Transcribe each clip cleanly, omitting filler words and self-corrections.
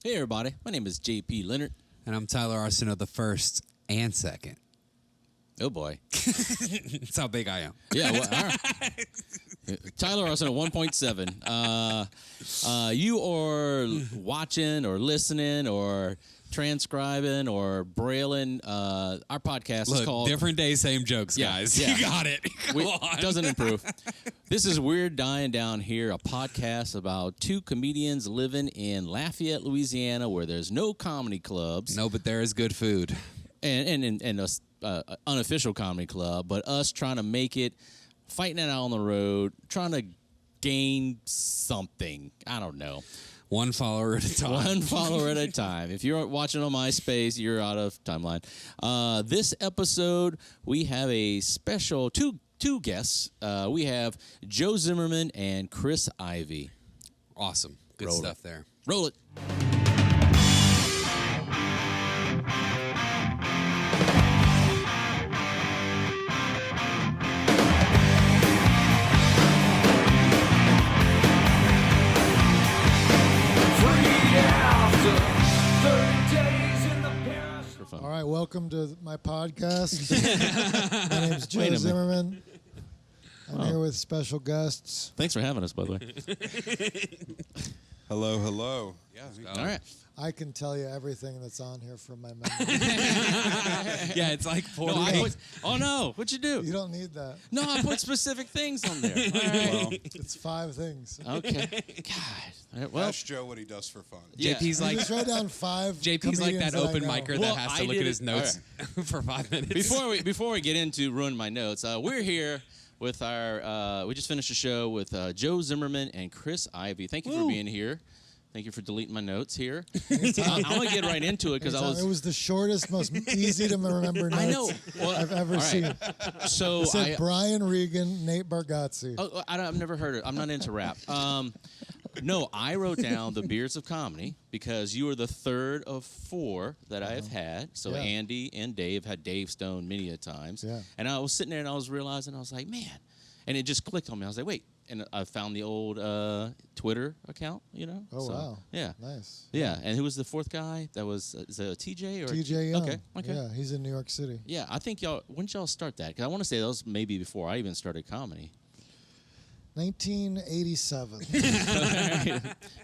Hey, everybody. My name is JP Leonard. And I'm Tyler Arceneaux, the first and second. Oh, boy. That's how big I am. Yeah, well, all right. Tyler Arceneaux 1.7. You are watching or listening or transcribing or brailing. Our podcast is called... Different day, same jokes, guys. Yeah. You got it. Come on. Doesn't improve. This is Weird Dying Down Here, a podcast about two comedians living in Lafayette, Louisiana, where there's no comedy clubs. No, but there is good food. And a unofficial comedy club, but us trying to make it, fighting it out on the road, trying to gain something. I don't know. One follower at a time. One follower at a time. If you're watching on MySpace, you're out of timeline. This episode, we have a special two guests. We have Joe Zimmerman and Chris Ivey. Awesome. Good Roll stuff it. there. Roll it. All right, welcome to my podcast. My name's Joe Zimmerman. I'm here with special guests. Thanks for having us, by the way. Hello, hello. Yeah. All right. I can tell you everything that's on here from my memory. Yeah, it's like 40. Oh, no. What'd you do? You don't need that. No, I put specific things on there. All right. Well, It's 5 things. Okay. God. All right, well, ask Joe what he does for fun. Yeah. JP's You like just write down 5 JP's like that comedians open I know. micer Well, that has I to look did at his it- notes for 5 minutes. before we get into ruin my notes, we're here with our. We just finished a show with Joe Zimmerman and Chris Ivey. Thank you for being here. Thank you for deleting my notes here. I'm gonna get right into it because It was the shortest, most easy to remember notes I know. Well, I've ever all right. seen. So It said Brian Regan, Nate Bargatze. I've never heard it. I'm not into rap. No, I wrote down the beers of comedy because you are the third of 4 that I have had. So Yeah. Andy and Dave had Dave Stone many a times. Yeah. And I was sitting there and I was realizing, I was like, man. And it just clicked on me. I was like, wait. And I found the old Twitter account, you know? Oh, So, wow. Yeah. Nice. Yeah. And who was the fourth guy? That was, is it TJ? Or TJ Young. Okay. Yeah, he's in New York City. Yeah, I think y'all, when did y'all start that? Because I want to say that was maybe before I even started comedy. 1987.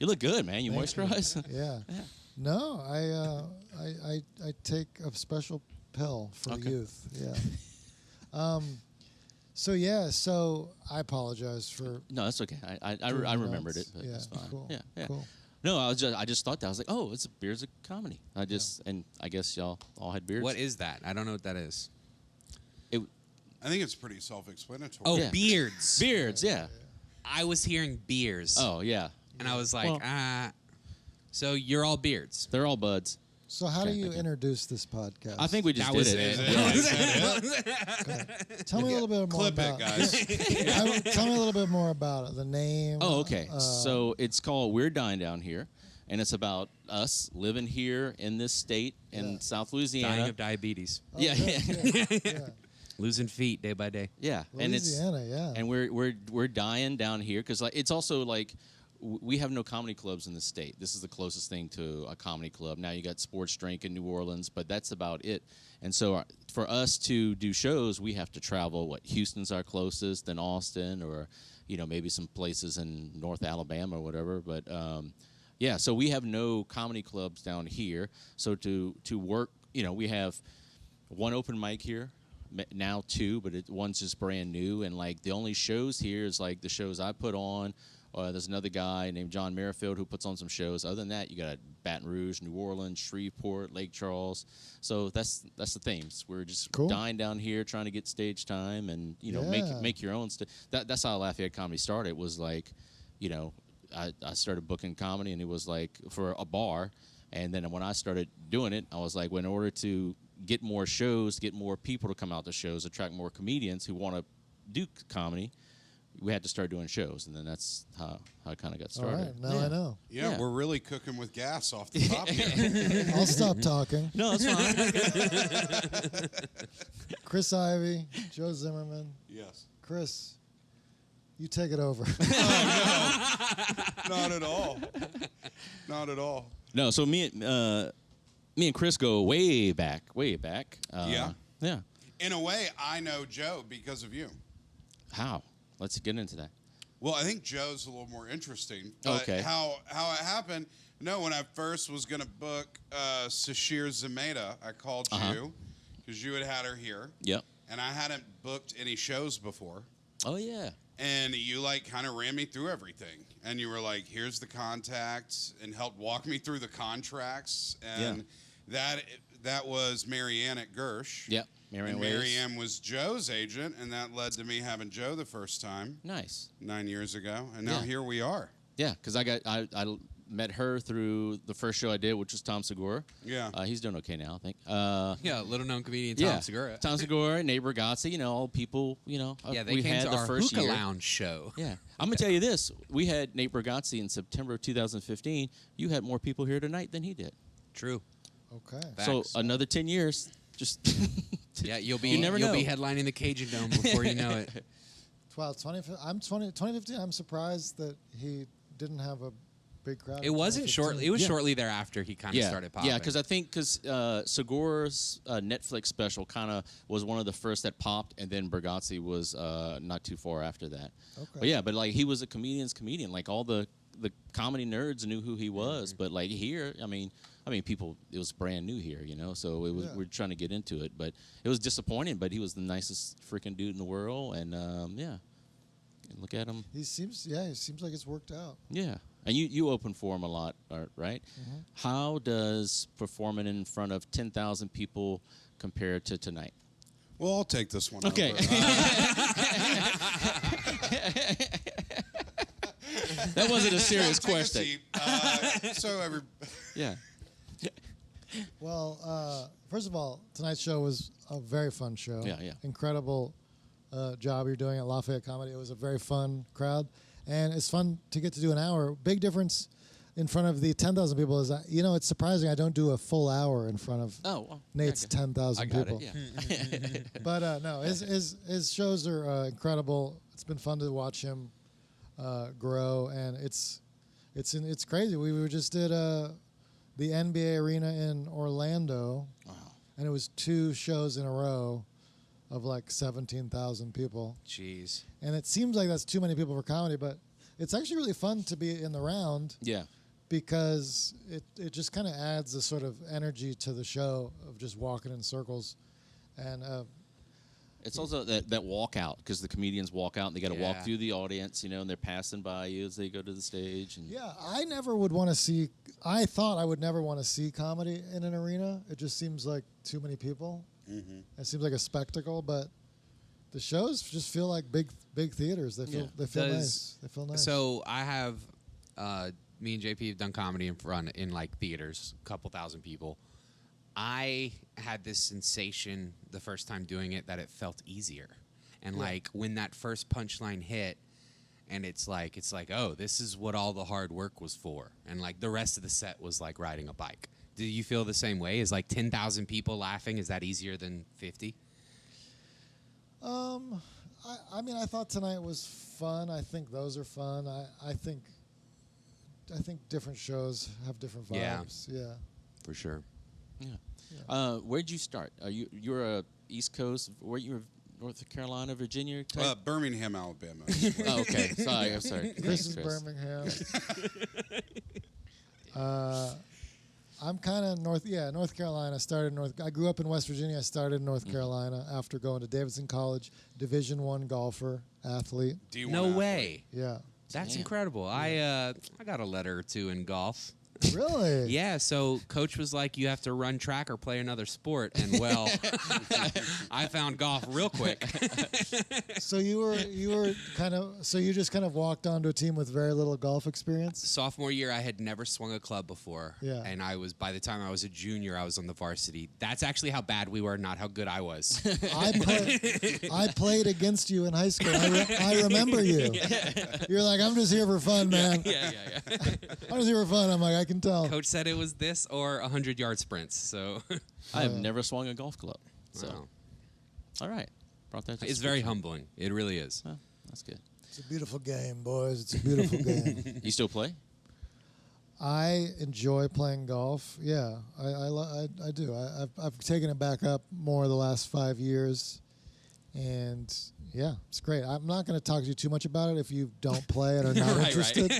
You look good, man. You moisturize? Yeah. No, I take a special pill for the youth. Yeah. So I apologize for. No, that's okay. I remembered it, but it's fine. Cool. Yeah. Cool. No, I just thought that. I was like, oh, it's beers of comedy. And I guess y'all all had beards. What is that? I don't know what that is. I think it's pretty self-explanatory. Oh, Yeah. beards. Beards, yeah. I was hearing beers. Oh, yeah. And I was like, Well- so you're all beards. They're all buds. So how do Okay, you thank you. introduce this podcast? I think we just That did was it. it. Tell me a little bit more Clip about it, guys. Tell me a little bit more about it. The name. Oh, okay. So it's called We're Dying Down Here, and it's about us living here in this state in South Louisiana. Dying of diabetes. Yeah, yeah. Losing feet day by day. yeah. Louisiana, yeah. And we're dying down here because it's also like we have no comedy clubs in the state. This is the closest thing to a comedy club. Now you got Sports Drink in New Orleans, but that's about it. And so for us to do shows, we have to travel. Houston's our closest, then Austin, or maybe some places in North Alabama or whatever. But yeah, so we have no comedy clubs down here. So to work, we have one open mic here. Now 2, but one's just brand new, and like the only shows here is like the shows I put on. There's another guy named John Merrifield who puts on some shows. Other than that, you got Baton Rouge, New Orleans, Shreveport, Lake Charles. So that's the themes. We're just dying down here, trying to get stage time, and make your own stuff. That's how Lafayette Comedy started. Was like, I started booking comedy, and it was like for a bar. And then when I started doing it, I was like, well, in order to get more shows, get more people to come out to shows, attract more comedians who want to do comedy, we had to start doing shows. And then that's how I kind of got started. All right, now I know. Yeah, we're really cooking with gas off the top here. I'll stop talking. No, that's fine. Chris Ivey, Joe Zimmerman. Yes. Chris, you take it over. Not at all. Not at all. No, so me and Chris go way back. Yeah? Yeah. In a way, I know Joe because of you. How? Let's get into that. Well, I think Joe's a little more interesting. But Okay. How it happened? No, when I first was going to book Sashir Zameda, I called you because you had her here. Yep. And I hadn't booked any shows before. Oh yeah. And you kind of ran me through everything. And you were like, here's the contacts, and helped walk me through the contracts. And that was Marianne at Gersh. Yep. Marianne was Joe's agent, and that led to me having Joe the first time. Nice. 9 years ago. And now here we are. Yeah, because I met her through the first show I did, which was Tom Segura. Yeah. He's doing okay now, I think. Yeah, little-known comedian Tom Segura. Tom Segura, Nate Bargatze, all people, Yeah, they we came had to the our first hookah year. lounge show. Yeah. I'm going to tell you this. We had Nate Bargatze in September of 2015. You had more people here tonight than he did. True. Okay. So Facts. another 10 years, just... Yeah, you'll be You never know. be headlining the Cajun Dome before you know it. Well, 2015. I'm surprised that he didn't have a big crowd. It wasn't shortly. It was Yeah. shortly thereafter he kind of started popping. Yeah, because I think Segura's Netflix special kind of was one of the first that popped, and then Bargatze was not too far after that. Okay. But yeah, he was a comedian's comedian. Like all the comedy nerds knew who he was, but here, I mean, people, it was brand new here, So it was we're trying to get into it, but it was disappointing. But he was the nicest freaking dude in the world, and look at him. He seems like it's worked out. Yeah. And you open for him a lot, right? Mm-hmm. How does performing in front of 10,000 people compare to tonight? Well, I'll take this one. Okay. Over. That wasn't a serious Take a question. seat. Yeah. Well, first of all, tonight's show was a very fun show. Yeah. Incredible job you're doing at Lafayette Comedy. It was a very fun crowd, and it's fun to get to do an hour. Big difference in front of the 10,000 people is that, it's surprising I don't do a full hour in front of Nate's 10,000 people. Yeah. But no, his shows are incredible. It's been fun to watch him grow, and it's crazy. We just did the NBA arena in Orlando, and it was 2 shows in a row of 17,000 people. Jeez. And it seems like that's too many people for comedy, but it's actually really fun to be in the round. Yeah. Because it just kind of adds a sort of energy to the show of just walking in circles, and It's also that walkout, because the comedians walk out and they got to walk Yeah. through the audience, and they're passing by you as they go to the stage. And yeah, I never would want to see. I thought I would never want to see comedy in an arena. It just seems like too many people. Mm-hmm. It seems like a spectacle, but the shows just feel like big theaters. They feel nice. They feel nice. So I have me and JP have done comedy in theaters, a couple thousand people. I had this sensation the first time doing it that it felt easier. And when that first punchline hit, and it's like, oh, this is what all the hard work was for. And the rest of the set was like riding a bike. Do you feel the same way? Is 10,000 people laughing, is that easier than 50? I mean, I thought tonight was fun. I think those are fun. I think different shows have different vibes. Yeah. For sure. Yeah. Where'd you start? You're a East Coast. Where you were? North Carolina, Virginia type? Birmingham, Alabama. Oh, okay. I'm sorry. Chris is Birmingham. I'm kind of North Carolina. I grew up in West Virginia. I started in North Carolina after going to Davidson College, Division I golfer, athlete. D1 No athlete. way. Yeah. That's Damn. incredible. I got a letter or two in golf. Really? Yeah, so coach was like, you have to run track or play another sport. And well, I found golf real quick. So you just kind of walked onto a team with very little golf experience? Sophomore year, I had never swung a club before. Yeah. And by the time I was a junior, I was on the varsity. That's actually how bad we were, not how good I was. I played against you in high school. I remember you. You're like, I'm just here for fun, man. Yeah. I'm just here for fun. I'm like, I can tell. Coach said it was this or 100-yard sprints. So I have never swung a golf club. So, wow. all right. Brought that to It's very humbling. It really is. Oh, that's good. It's a beautiful game, boys. It's a beautiful game. You still play? I enjoy playing golf. Yeah, I do. I've taken it back up more the last 5 years, and yeah, it's great. I'm not going to talk to you too much about it if you don't play it or not interested.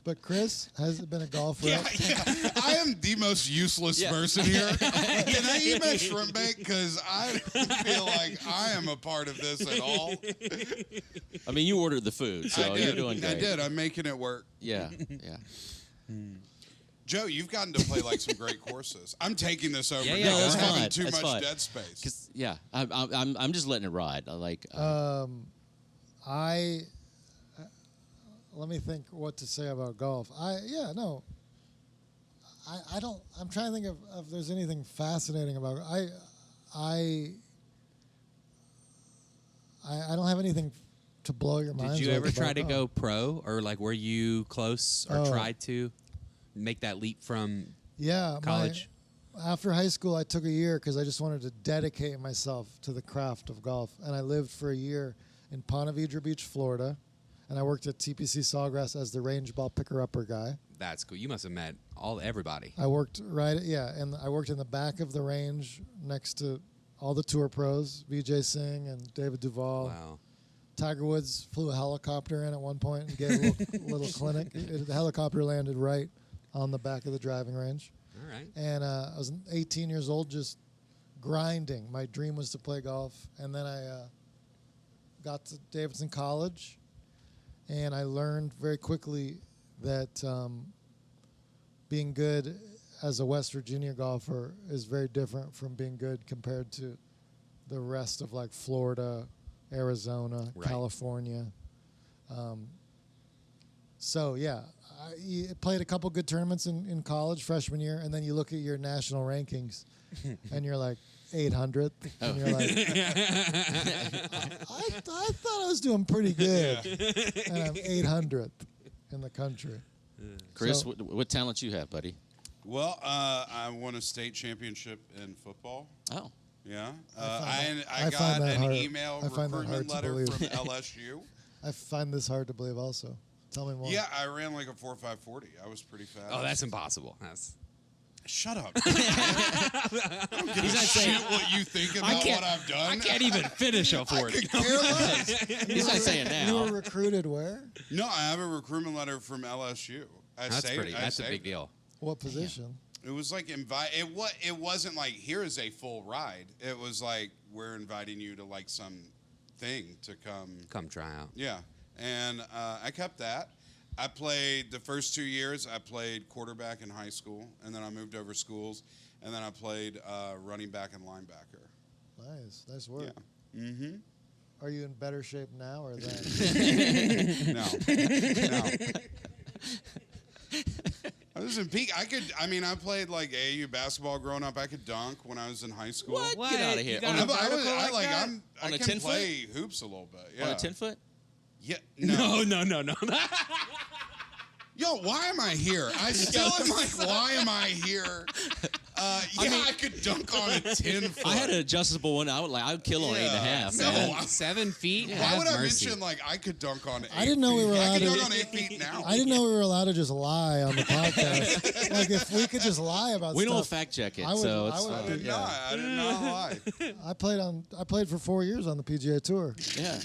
But Chris, has it been a golf rep? Yeah. I am the most useless person here. Can I eat my shrimp bake? Because I don't feel like I am a part of this at all. I mean, you ordered the food, so you're doing great. I did. I'm making it work. Yeah. Joe, you've gotten to play like some great courses. I'm taking this over. Yeah, now. that's We're having fine. too That's much fine. dead space. I'm just letting it ride. I like. Let me think what to say about golf. I don't. I'm trying to think of if there's anything fascinating about it. I don't have anything to blow your mind. Did you ever try to go pro, or like were you close or tried to make that leap from college? After high school, I took a year because I just wanted to dedicate myself to the craft of golf, and I lived for a year in Ponte Vedra Beach, Florida, and I worked at TPC Sawgrass as the range ball picker-upper guy. That's cool. You must have met everybody. I worked and I worked in the back of the range next to all the tour pros, Vijay Singh and David Duval. Wow. Tiger Woods flew a helicopter in at one point and gave a little clinic. The helicopter landed right on the back of the driving range. All right. And I was 18 years old, just grinding. My dream was to play golf. And then I got to Davidson College, and I learned very quickly that being good as a West Virginia golfer is very different from being good compared to the rest of like Florida, Arizona, Right. California. So yeah, I played a couple good tournaments in college freshman year, and then you look at your national rankings, and you're like 800th, and you're like, I thought I was doing pretty good, and I'm 800th in the country. Chris, So- what talent you have, buddy? Well, I won a state championship in football. Oh, Yeah. I I got find that an hard. email I find that recruitment hard to letter believe. from LSU. I find this hard to believe. Also, tell me more. Yeah, I ran like a 4.540. I was pretty fast. Oh, that's impossible. That's Shut up. I don't give a shit what you think about what I've done. I can't even finish a I 40. could care less. he's not saying You now. were recruited where? No, I have a recruitment letter from LSU. That's a big deal. What position? It was like It wasn't like here is a full ride. It was like we're inviting you to like some thing to come. Try out. Yeah, and I kept that. I played the first 2 years. I played quarterback in high school, and then I moved over schools, and then I played running back and linebacker. Nice work. Yeah. Mm-hmm. Are you in better shape now or then? No. I was in peak. I played like AAU basketball growing up. I could dunk when I was in high school. What? Get out of here. You got On a a- vertical I On a can 10 foot? play hoops a little bit. Yeah. On a 10-foot? Yeah. No. Yo, why am I here? I still am like, why am I here? I could dunk on a 10-foot. I had an adjustable one. I would kill on 8.5. No, man. 7 feet. Why Have would I mercy. mention like I could dunk on 8 I didn't know we feet? were I allowed could to- dunk on 8 feet now. I didn't know we were allowed to just lie on the podcast. Like if we could just lie about We stuff. don't fact check it, I would- so I it's would- I did yeah. not. I did not lie. I played for 4 years on the PGA Tour. Yeah.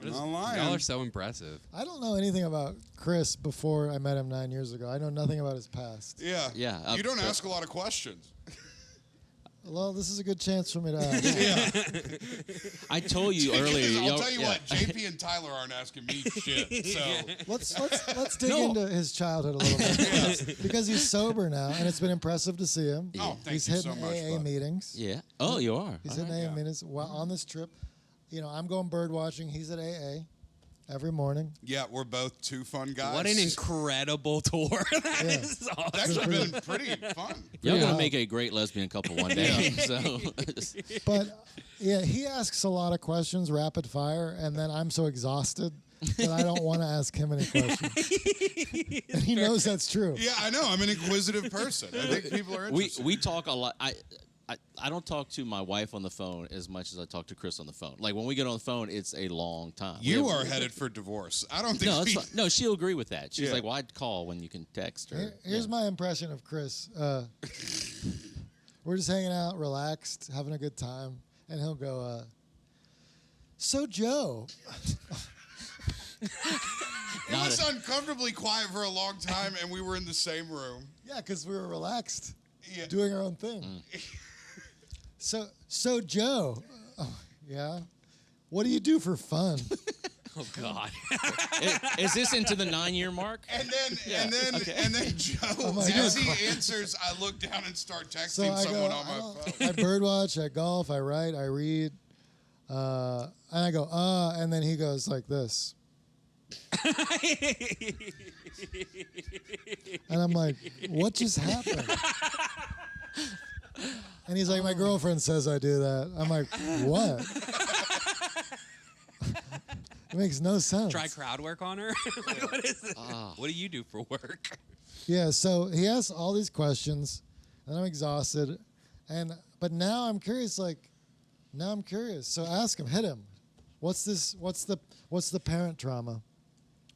I'm not lying. Y'all are so impressive. I don't know anything about Chris before I met him 9 years ago. I know nothing about his past. Yeah. Yeah, You don't ask a lot of questions. Well, this is a good chance for me to ask. I told you earlier. I'll tell you what, JP and Tyler aren't asking me shit. So Let's dig into his childhood a little bit because he's sober now, and it's been impressive to see him. Oh, thank He's you hitting so much, AA bud. meetings. Yeah. Oh, you are. He's All hitting right. AA meetings while on this trip. You know, I'm going bird watching. He's at AA every morning. yeah, we're both two fun guys. What an incredible tour. That Yeah. is awesome. It's actually been pretty fun. Y'all Yeah. gonna make a great lesbian couple one day. So. But yeah, he asks a lot of questions, rapid fire, and then I'm so exhausted that I don't want to ask him any questions. And he knows that's true. Yeah, I know. I'm an inquisitive person. I think people are interested. we talk a lot. I don't talk to my wife on the phone as much as I talk to Chris on the phone. Like when we get on the phone, it's a long time. You are headed for divorce. I don't think. No, it's fine. No, she'll agree with that. She's Yeah. like, "Why'd call when you can text her?" Here's my impression of Chris. We're just hanging out, relaxed, having a good time, and he'll go, "So Joe." It was uncomfortably quiet for a long time, and we were in the same room. Yeah, because we were relaxed, Yeah. doing our own thing. So Joe, yeah, what do you do for fun? Oh God. Is this into the 9-year mark? And then Joe, like, as he answers, I look down and start texting someone on my phone. I birdwatch, I golf, I write, I read, and I go, and then he goes like this. And I'm like, what just happened? And he's like, my girlfriend says I do that. I'm like, what? It makes no sense. Try crowd work on her. What is it? What do you do for work? Yeah, so he asks all these questions, and I'm exhausted. But now I'm curious. So ask him, hit him. What's the parent trauma?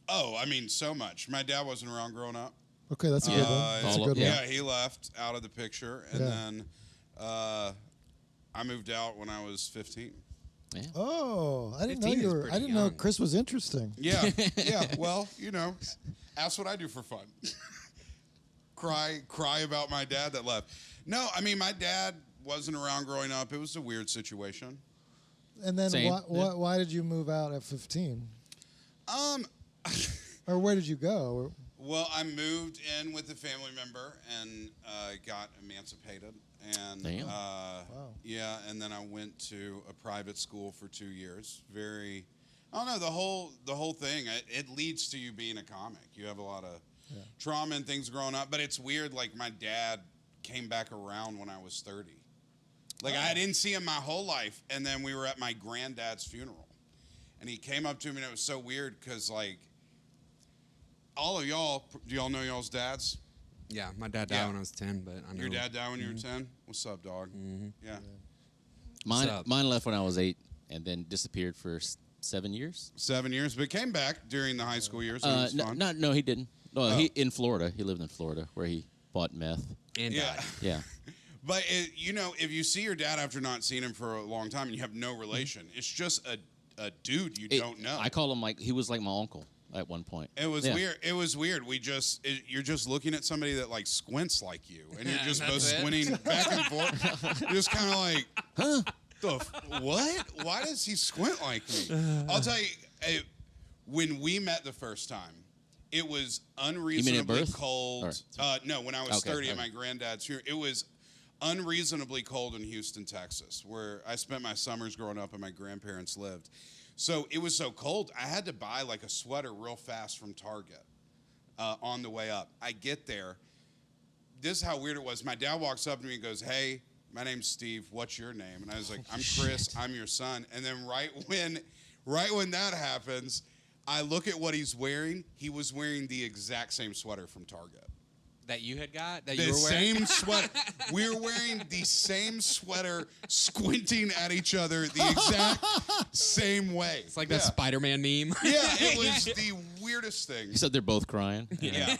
Oh, I mean, so much. My dad wasn't around growing up. Okay, that's a good one. That's a good Yeah, one. he left out of the picture, and then I moved out when I was 15. Yeah. Oh, I didn't know 15 you is were. pretty I didn't know young. Chris was interesting. Yeah, yeah. Well, ask what I do for fun. Cry about my dad that left. No, I mean, my dad wasn't around growing up. It was a weird situation. And then Same. why did you move out at 15? Or where did you go? Well, I moved in with a family member and got emancipated. And Damn. yeah, and then I went to a private school for 2 years. I don't know, the whole thing. It leads to you being a comic. You have a lot of trauma and things growing up, but it's weird. Like my dad came back around when I was 30. Like I didn't see him my whole life, and then we were at my granddad's funeral, and he came up to me, and it was so weird because like all of y'all, do y'all know y'all's dads? Yeah, my dad died when I was 10, but I know. Your dad died when you were 10? What's up, dog? Yeah. Mine left when I was 8 and then disappeared for 7 years. 7 years, but came back during the high school years. So it was fun. No, he didn't. No, he in Florida. He lived in Florida where he bought meth. And Yeah. died. Yeah. But, if you see your dad after not seeing him for a long time and you have no relation, it's just a dude you don't know. I call him he was like my uncle at one point. It was weird. It was weird. You're just looking at somebody that like squints like you, and you're just both that's it. squinting back and forth. You're just kind of like, huh? What? Why does he squint like me? I'll tell you, when we met the first time, it was unreasonably birth? cold. No, when I was 30 at my granddad's funeral, it was unreasonably cold in Houston, Texas, where I spent my summers growing up and my grandparents lived. So it was so cold, I had to buy like a sweater real fast from Target on the way up. I get there. This is how weird it was. My dad walks up to me and goes, "Hey, my name's Steve. What's your name?" And I was like, "I'm Chris. I'm your son." And then right when that happens, I look at what he's wearing. He was wearing the exact same sweater from Target. That you had got? That The you were wearing? same sweater. We were wearing the same sweater, squinting at each other the exact same way. It's like that Spider-Man meme. Yeah, it was the weirdest thing. He said they're both crying. Yeah.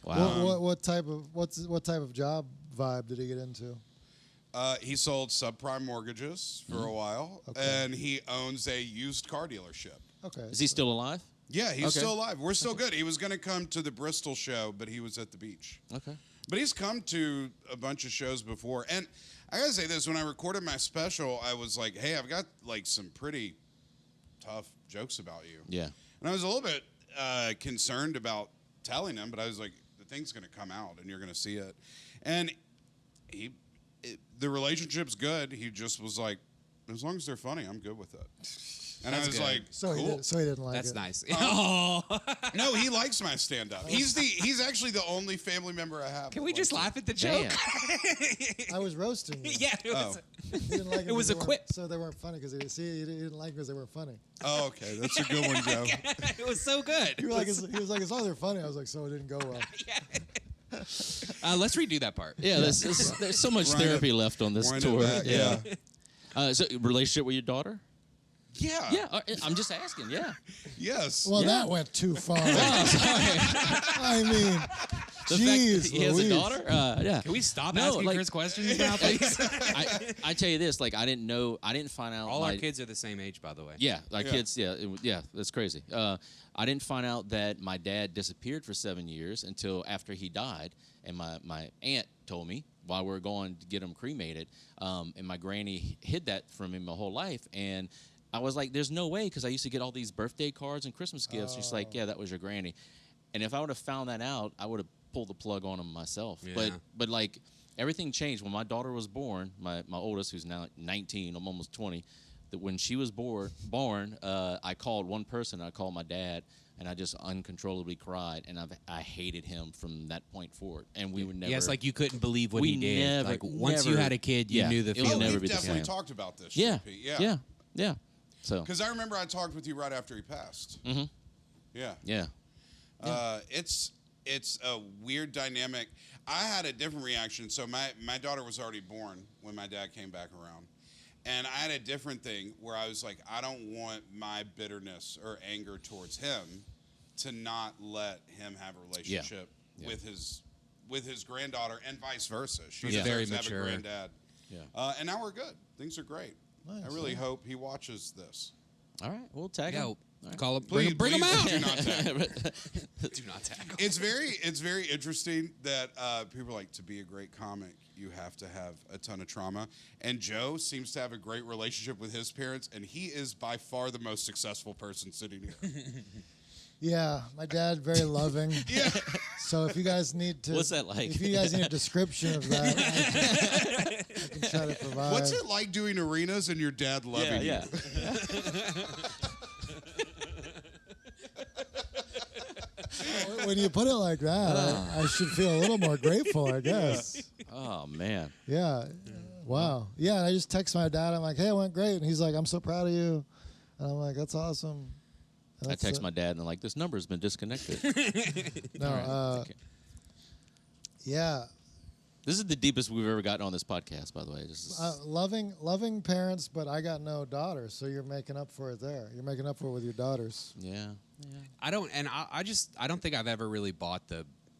Wow. What type of job vibe did he get into? He sold subprime mortgages for a while, and he owns a used car dealership. Okay. Is he still alive? Yeah, he's Okay. still alive. We're still good. He was going to come to the Bristol show, but he was at the beach. Okay. But he's come to a bunch of shows before. And I got to say this, when I recorded my special, I was like, hey, I've got like some pretty tough jokes about you. Yeah. And I was a little bit concerned about telling him, but I was like, the thing's going to come out and you're going to see it. And the relationship's good. He just was like, as long as they're funny, I'm good with it. And I was good. like, So cool. he didn't like That's it. nice. No, he likes my stand-up. He's actually the only family member I have. Can that we just likes laugh at the joke? Damn. I was roasting you. Yeah, it was. He didn't like It was a quip. So they weren't funny because he didn't like because they weren't funny. Oh, okay. That's a good one, Joe. It was so good. He was like, as long as they're funny. I was like, so it didn't go well. Let's redo that part. Yeah, there's so much Wind therapy it- left on this wind it tour. back, yeah. So relationship with your daughter? Yeah. Yeah, I'm just asking. Yeah. Yes. Well, Yeah. that went too far. Oh, sorry. I mean, The jeez, fact that he has a Louise. daughter? Yeah. Can we stop No, asking like- Chris questions now, please? I tell you this, like I didn't find out. All our kids are the same age, by the way. Yeah, our Yeah. kids. Yeah, that's crazy. I didn't find out that my dad disappeared for 7 years until after he died, and my aunt told me while we were going to get him cremated, and my granny hid that from him my whole life, and I was like, "There's no way," because I used to get all these birthday cards and Christmas gifts. She's like, "Yeah, that was your granny," and if I would have found that out, I would have pulled the plug on him myself. Yeah. But like everything changed when my daughter was born. My oldest, who's now 19, I'm almost 20. That when she was born, I called one person. I called my dad, and I just uncontrollably cried, and I hated him from that point forward. And we would never. Yes, like you couldn't believe what We he did. never- Like once you never- had a kid, you yeah, knew the it was Oh, feeling. never we've be the definitely same. talked about this. Yeah, JP. yeah. So Because I remember I talked with you right after he passed. Mm-hmm. Yeah. yeah, It's a weird dynamic. I had a different reaction. So my daughter was already born when my dad came back around. And I had a different thing where I was like, I don't want my bitterness or anger towards him to not let him have a relationship Yeah. with his granddaughter and vice versa. She He's deserves very to have mature. a granddad. Yeah. And now we're good. Things are great. Nice, I really yeah. hope he watches this. all right, we'll tag Yeah, him. All right. call him. Please, Bring him please out. do not tag. Do not tag. It's very interesting that people are like, to be a great comic, you have to have a ton of trauma. And Joe seems to have a great relationship with his parents, and he is by far the most successful person sitting here. Yeah, my dad very loving. Yeah. So if you guys need to, What's that like? If you guys need a description of that, I can try to provide. What's it like doing arenas and your dad loving Yeah, you? When you put it like that, I should feel a little more grateful, I guess. Oh man. Yeah. Wow. Yeah, and I just text my dad. I'm like, hey, it went great. And he's like, I'm so proud of you. And I'm like, that's awesome. I text my dad and I'm like, this number's been disconnected. No, Okay. yeah. This is the deepest we've ever gotten on this podcast, by the way. This is, Loving parents, but I got no daughters, so you're making up for it there. You're making up for it with your daughters. yeah. I don't think I've ever really bought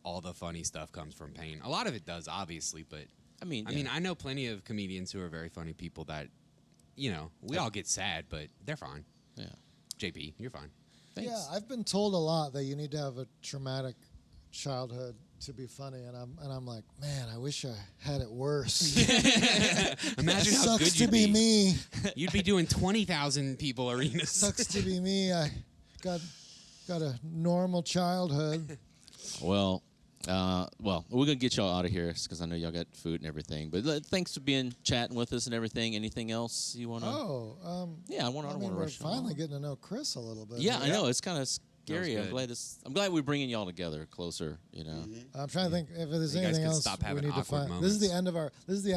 all the funny stuff comes from pain. A lot of it does, obviously, but I mean, I know plenty of comedians who are very funny people that, we all get sad, but they're fine. yeah. JP, you're fine. Thanks. Yeah, I've been told a lot that you need to have a traumatic childhood to be funny, and I'm like, man, I wish I had it worse. Imagine how Sucks good to you'd be me. You'd be doing 20,000 people arenas. Sucks to be me. I got a normal childhood. Well, we're gonna get y'all out of here because I know y'all got food and everything. But thanks for chatting with us and everything. Anything else you wanna? Yeah, I don't want to we're rush. finally getting to know Chris a little bit. Yeah, I know it's kind of scary. That was I'm glad we're bringing y'all together closer. You know. I'm trying to think if there's You guys anything can else stop we having need to awkward find. This is the moments.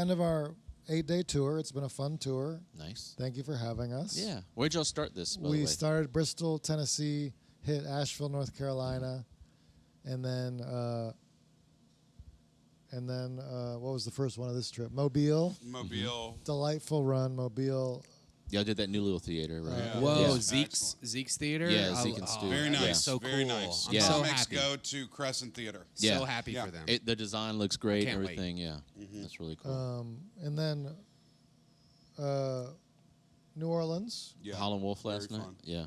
end of our 8-day tour. It's been a fun tour. Nice. Thank you for having us. Yeah. Where'd y'all start this? By the We way? started Bristol, Tennessee, hit Asheville, North Carolina, and then what was the first one of this trip? Mobile. Mobile. Delightful run, Mobile. Y'all did that new little theater, right? Yeah. Whoa, Yeah. Zeke's Theater? Yeah, Zeke and Stu. Very nice. Yeah. So Very cool. nice. I'm Yeah. so Comics happy. go to Crescent Theater. Yeah. So happy Yeah. for them. The design looks great. Can't And wait. everything. Yeah. That's really cool. And then New Orleans, Yeah. Holland Wolf last Very night. fun. Yeah.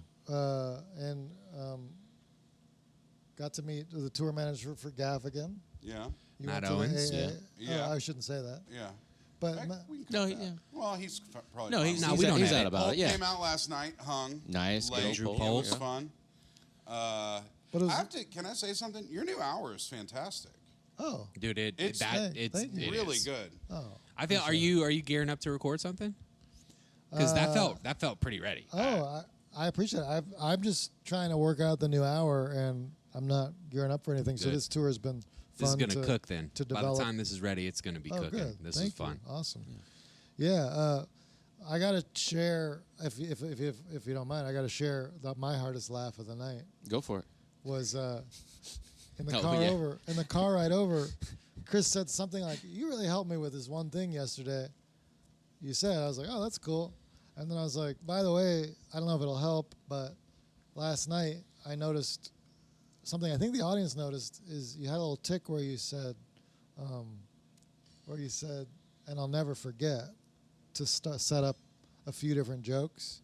and got to meet the tour manager for Gaff again. Yeah. You Matt went to the Owens? AA? Yeah. I shouldn't say that. Yeah. But We can cut No, that. yeah. Well, he's probably No, fine. he's, No, he's, we out, don't he's edit. out about Polk it. Yeah. came out last night, hung. Nice. Good Late. old Drew Polk. It Polk. was Yeah. fun. But it was, Can I say something? Your new hour is fantastic. oh, Dude, It's- thank you. it Really is. good. oh. I feel. Are you gearing up to record something? Because that felt pretty ready. I appreciate it. I'm just trying to work out the new hour, and I'm not gearing up for anything. So Good. this tour has been fun. This is gonna to cook then. to By develop. the time this is ready, it's gonna be Oh, cooking. good. This Thank is fun. you. Awesome. Yeah. I got to share, if you don't mind, I got to share my hardest laugh of the night Go for it. was in the Oh, car yeah. over, in the car ride over, Chris said something like, "You really helped me with this one thing yesterday." You said, I was like, "Oh, that's cool." And then I was like, "By the way, I don't know if it'll help, but last night I noticed something. I think the audience noticed is you had a little tick where you said, and I'll never forget, to set up a few different jokes."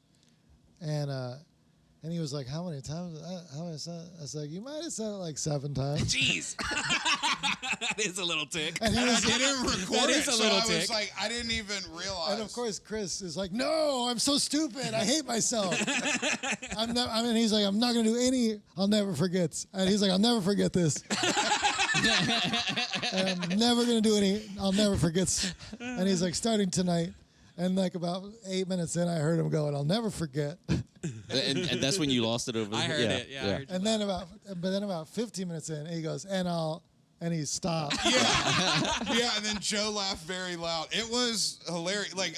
And he was like, "How many times? How many said?" I was like, "You might have said it like 7 times." Jeez. That is a little tick. And he I was, didn't record That it, is a so little I was tick. like, I didn't even realize. and of course, Chris is like, "No, I'm so stupid. I hate myself." He's like, "I'm not gonna do any. I'll never forget." And he's like, "I'll never forget this." And I'm never gonna do any. I'll never forget. And he's like, "Starting tonight." And like about 8 minutes in, I heard him go, "And I'll never forget." and that's when you lost it over. I heard it. Yeah, I heard you. And then about 15 minutes in, he goes, and he stopped. Yeah, and then Joe laughed very loud. It was hilarious. Like,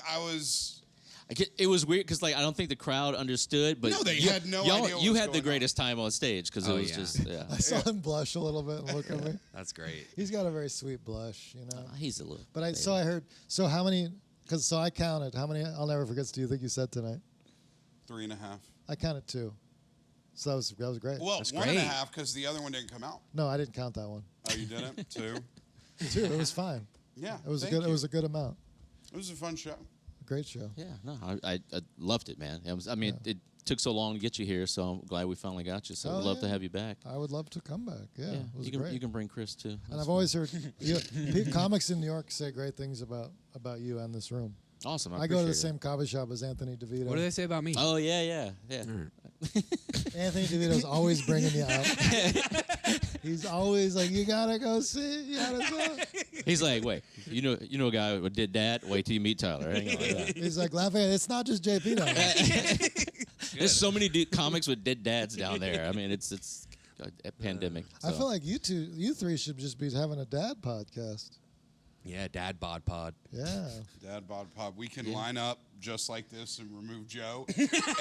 It was weird because like I don't think the crowd understood, but No, they had no y'all- idea what you was had the going on. greatest time on stage because Oh, it was yeah. just yeah. I saw him blush a little bit and look at me. That's great. He's got a very sweet blush, you know. He's a little. But I heard. So how many? So I counted. How many? I'll never forget. Do you think you said tonight? 3.5. I counted 2. So that was great. Well, That's 1.5 great. because the other one didn't come out. No, I didn't count that one. Oh, you didn't? 2? 2. It was fine. Yeah. It was thank a good. you. It was a good amount. It was a fun show. Great show. Yeah, no, I loved it, man. It took so long to get you here, so I'm glad we finally got you. So Oh, we'd love to yeah. have you back. I would love to come back. Yeah, it was you great. can bring Chris too. and That's I've always heard comics in New York say great things about you and this room. awesome. I go to the appreciate same coffee shop as Anthony DeVito. What do they say about me? it. Oh yeah. Anthony DeVito's always bringing you out. He's always like, "You gotta go see. You gotta see." He's like, wait, you know a guy who did that? Wait till you meet Tyler. Hang on, yeah. He's like, "Lafayette, it's not just JP now." There's so many comics with dead dads down there. I mean, it's a pandemic. I so. feel like you three should just be having a dad podcast. Yeah, Dad Bod Pod. Yeah. Dad Bod Pod. We can line up just like this and remove Joe.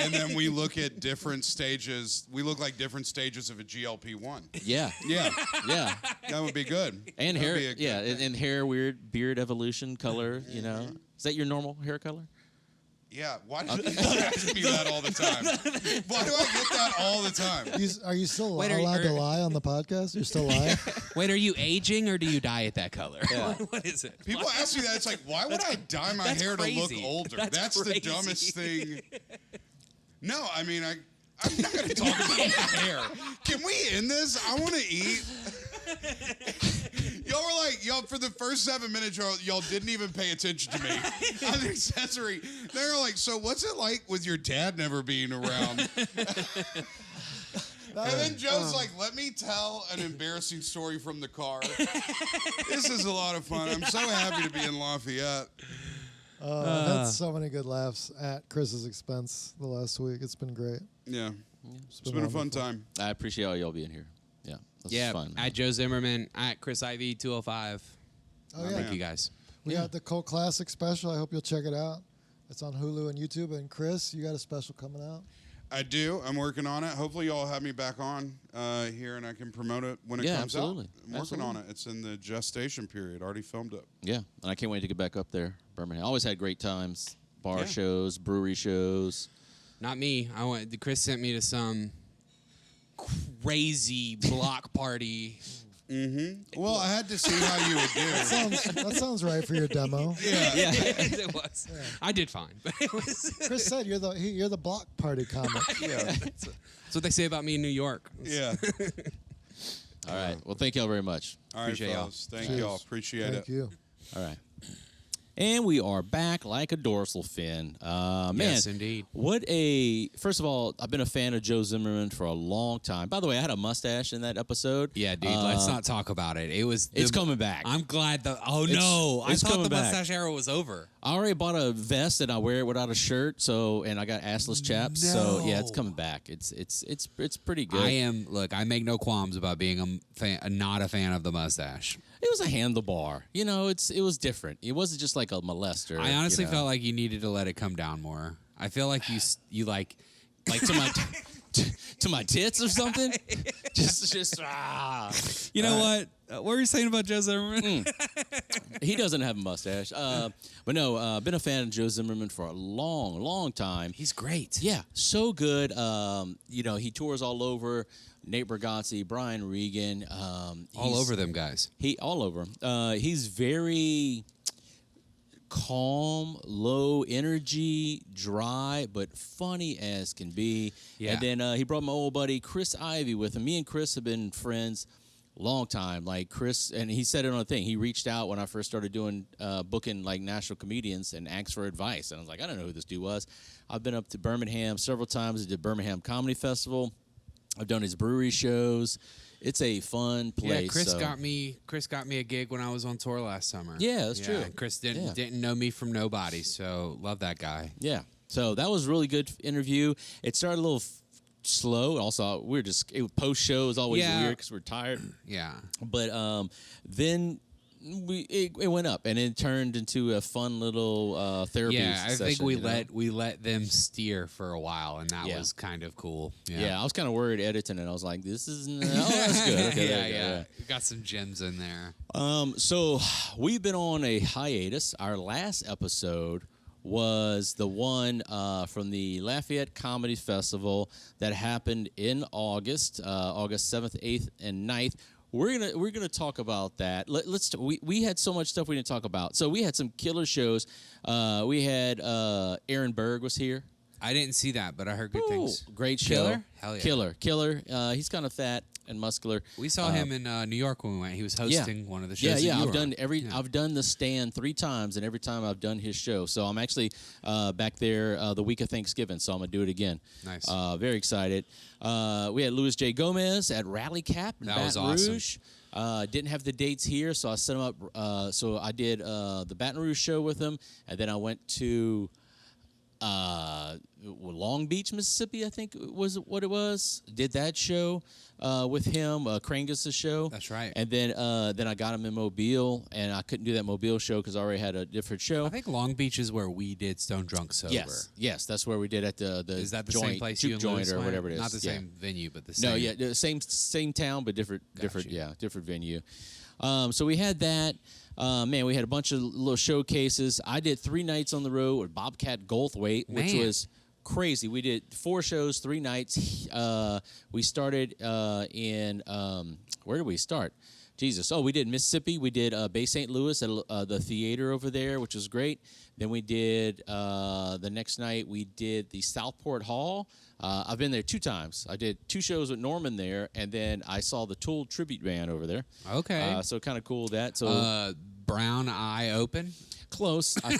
And then we look at different stages. We look like different stages of a GLP-1. Yeah, Yeah. yeah, That would be good. and That'd hair. be a good Yeah, thing. and hair weird, beard evolution, color. You know, is that your normal hair color? Yeah. Why do you ask me that all the time? Why do I get that all the time? Are you still Wait, allowed to lie on the podcast? You're still lying? Wait, are you aging or do you dye it that color? Yeah. What is it? People ask me that. It's like, why would I dye my that's hair to look crazy. older? That's the crazy. dumbest thing. No, I mean, I'm not going to talk about my hair. Can we end this? I want to eat. Y'all were like, for the first 7 minutes, y'all didn't even pay attention to me. I'm an accessory. They were like, so what's it like with your dad never being around? And then Joe's like, let me tell an embarrassing story from the car. This is a lot of fun. I'm so happy to be in Lafayette. I've had so many good laughs at Chris's expense the last week. It's been great. Yeah. It's been a fun time. I appreciate all y'all being here. Yeah, this Yeah, is fun. at Joe Zimmerman, at Chris Ivey 205. Oh, yeah. Thank you guys. We got the Cult Classic special. I hope you'll check it out. It's on Hulu and YouTube. And Chris, you got a special coming out? I do. I'm working on it. Hopefully, y'all have me back on here, and I can promote it when it comes absolutely. out. I'm working on it. It's in the gestation period. Already filmed it. Yeah, and I can't wait to get back up there, Birmingham. Always had great times, bar Yeah. shows, brewery shows. Not me. Chris sent me to some crazy block party. Mm-hmm. Well, I had to see how you would do. That sounds right for your demo. Yeah. It was. I did fine, but it was. Chris said you're the block party comic. Yeah. That's what they say about me in New York. Yeah. All right. Well, thank y'all very much. All right, Appreciate y'all. fellas. Thank Cheers. y'all. Appreciate Thank it. you. All right. And we are back like a dorsal fin. Man, Yes, indeed. First of all, I've been a fan of Joe Zimmerman for a long time. By the way, I had a mustache in that episode. Yeah, dude. Let's not talk about it. It's coming back. I'm glad that. Oh It's- no! I it's thought coming the back. mustache era was over. I already bought a vest and I wear it without a shirt. And I got assless chaps. So yeah, it's No. coming back. It's pretty good. I make no qualms about being not a fan of the mustache. It was a handlebar. You know, it was different. It wasn't just like a molester. I honestly you know. felt like you needed to let it come down more. I feel like you like like to my to my tits or something. just You know what? What were you saying about Joe Zimmerman? He doesn't have a mustache. But no, been a fan of Joe Zimmerman for a long time. He's great. Yeah, so good. You know, he tours all over. Nate Bargatze, Brian Regan. All over them guys. All over him. He's very calm, low energy, dry, but funny as can be. Yeah. And then he brought my old buddy Chris Ivey with him. Me and Chris have been friends long time. Like Chris, and he said it on a thing. He reached out when I first started doing booking like national comedians and asked for advice. And I was like, I don't know who this dude was. I've been up to Birmingham several times. I did Birmingham Comedy Festival. I've done his brewery shows. It's a fun place. Yeah, Chris got me a gig when I was on tour last summer. Yeah, that's true. And Chris didn't know me from nobody, so love that guy. Yeah. So that was a really good interview. It started a little slow. Also, post show is always weird because we're tired. Yeah. But then it went up and it turned into a fun little therapy session. Yeah, I think we let them steer for a while, and that was kind of cool. Yeah, I was kind of worried editing it. I was like, this is that's good. Okay, yeah. We got some gems in there. So we've been on a hiatus. Our last episode was the one from the Lafayette Comedy Festival that happened in August 7th, 8th, and 9th. We're gonna talk about that. We had so much stuff we didn't talk about. So we had some killer shows. We had Aaron Berg was here. I didn't see that, but I heard good things. Great show. Killer? Hell yeah. Killer. He's kind of fat and muscular. We saw him in New York when we went. He was hosting one of the shows. Yeah. I've done the stand 3 times, and every time I've done his show. So I'm actually back there the week of Thanksgiving. So I'm gonna do it again. Nice. Very excited. We had Louis J. Gomez at Rally Cap in Baton Rouge. Didn't have the dates here, so I set him up. So I did the Baton Rouge show with him, and then I went to Long Beach, Mississippi, I think was what it was. Did that show with him, Krangus' show. That's right. And then I got him in Mobile, and I couldn't do that Mobile show because I already had a different show. I think Long Beach is where we did Stone Drunk Sober. Yes, that's where we did at the is that the joint, same place juke you and joint Louis or went? whatever it is. Not the same venue, but the same. No, yeah, the same town, but different venue. So we had that. We had a bunch of little showcases. I did 3 nights on the road with Bobcat Goldthwait, which was crazy. We did 4 shows, 3 nights. We started in where did we start? Jesus. Oh, we did Mississippi. We did Bay St. Louis at the theater over there, which was great. Then we did the next night. We did the Southport Hall. I've been there 2 times. I did 2 shows with Norman there, and then I saw the Tool tribute band over there. Okay. So kind of cool that. So Brown Eye Open. Close. I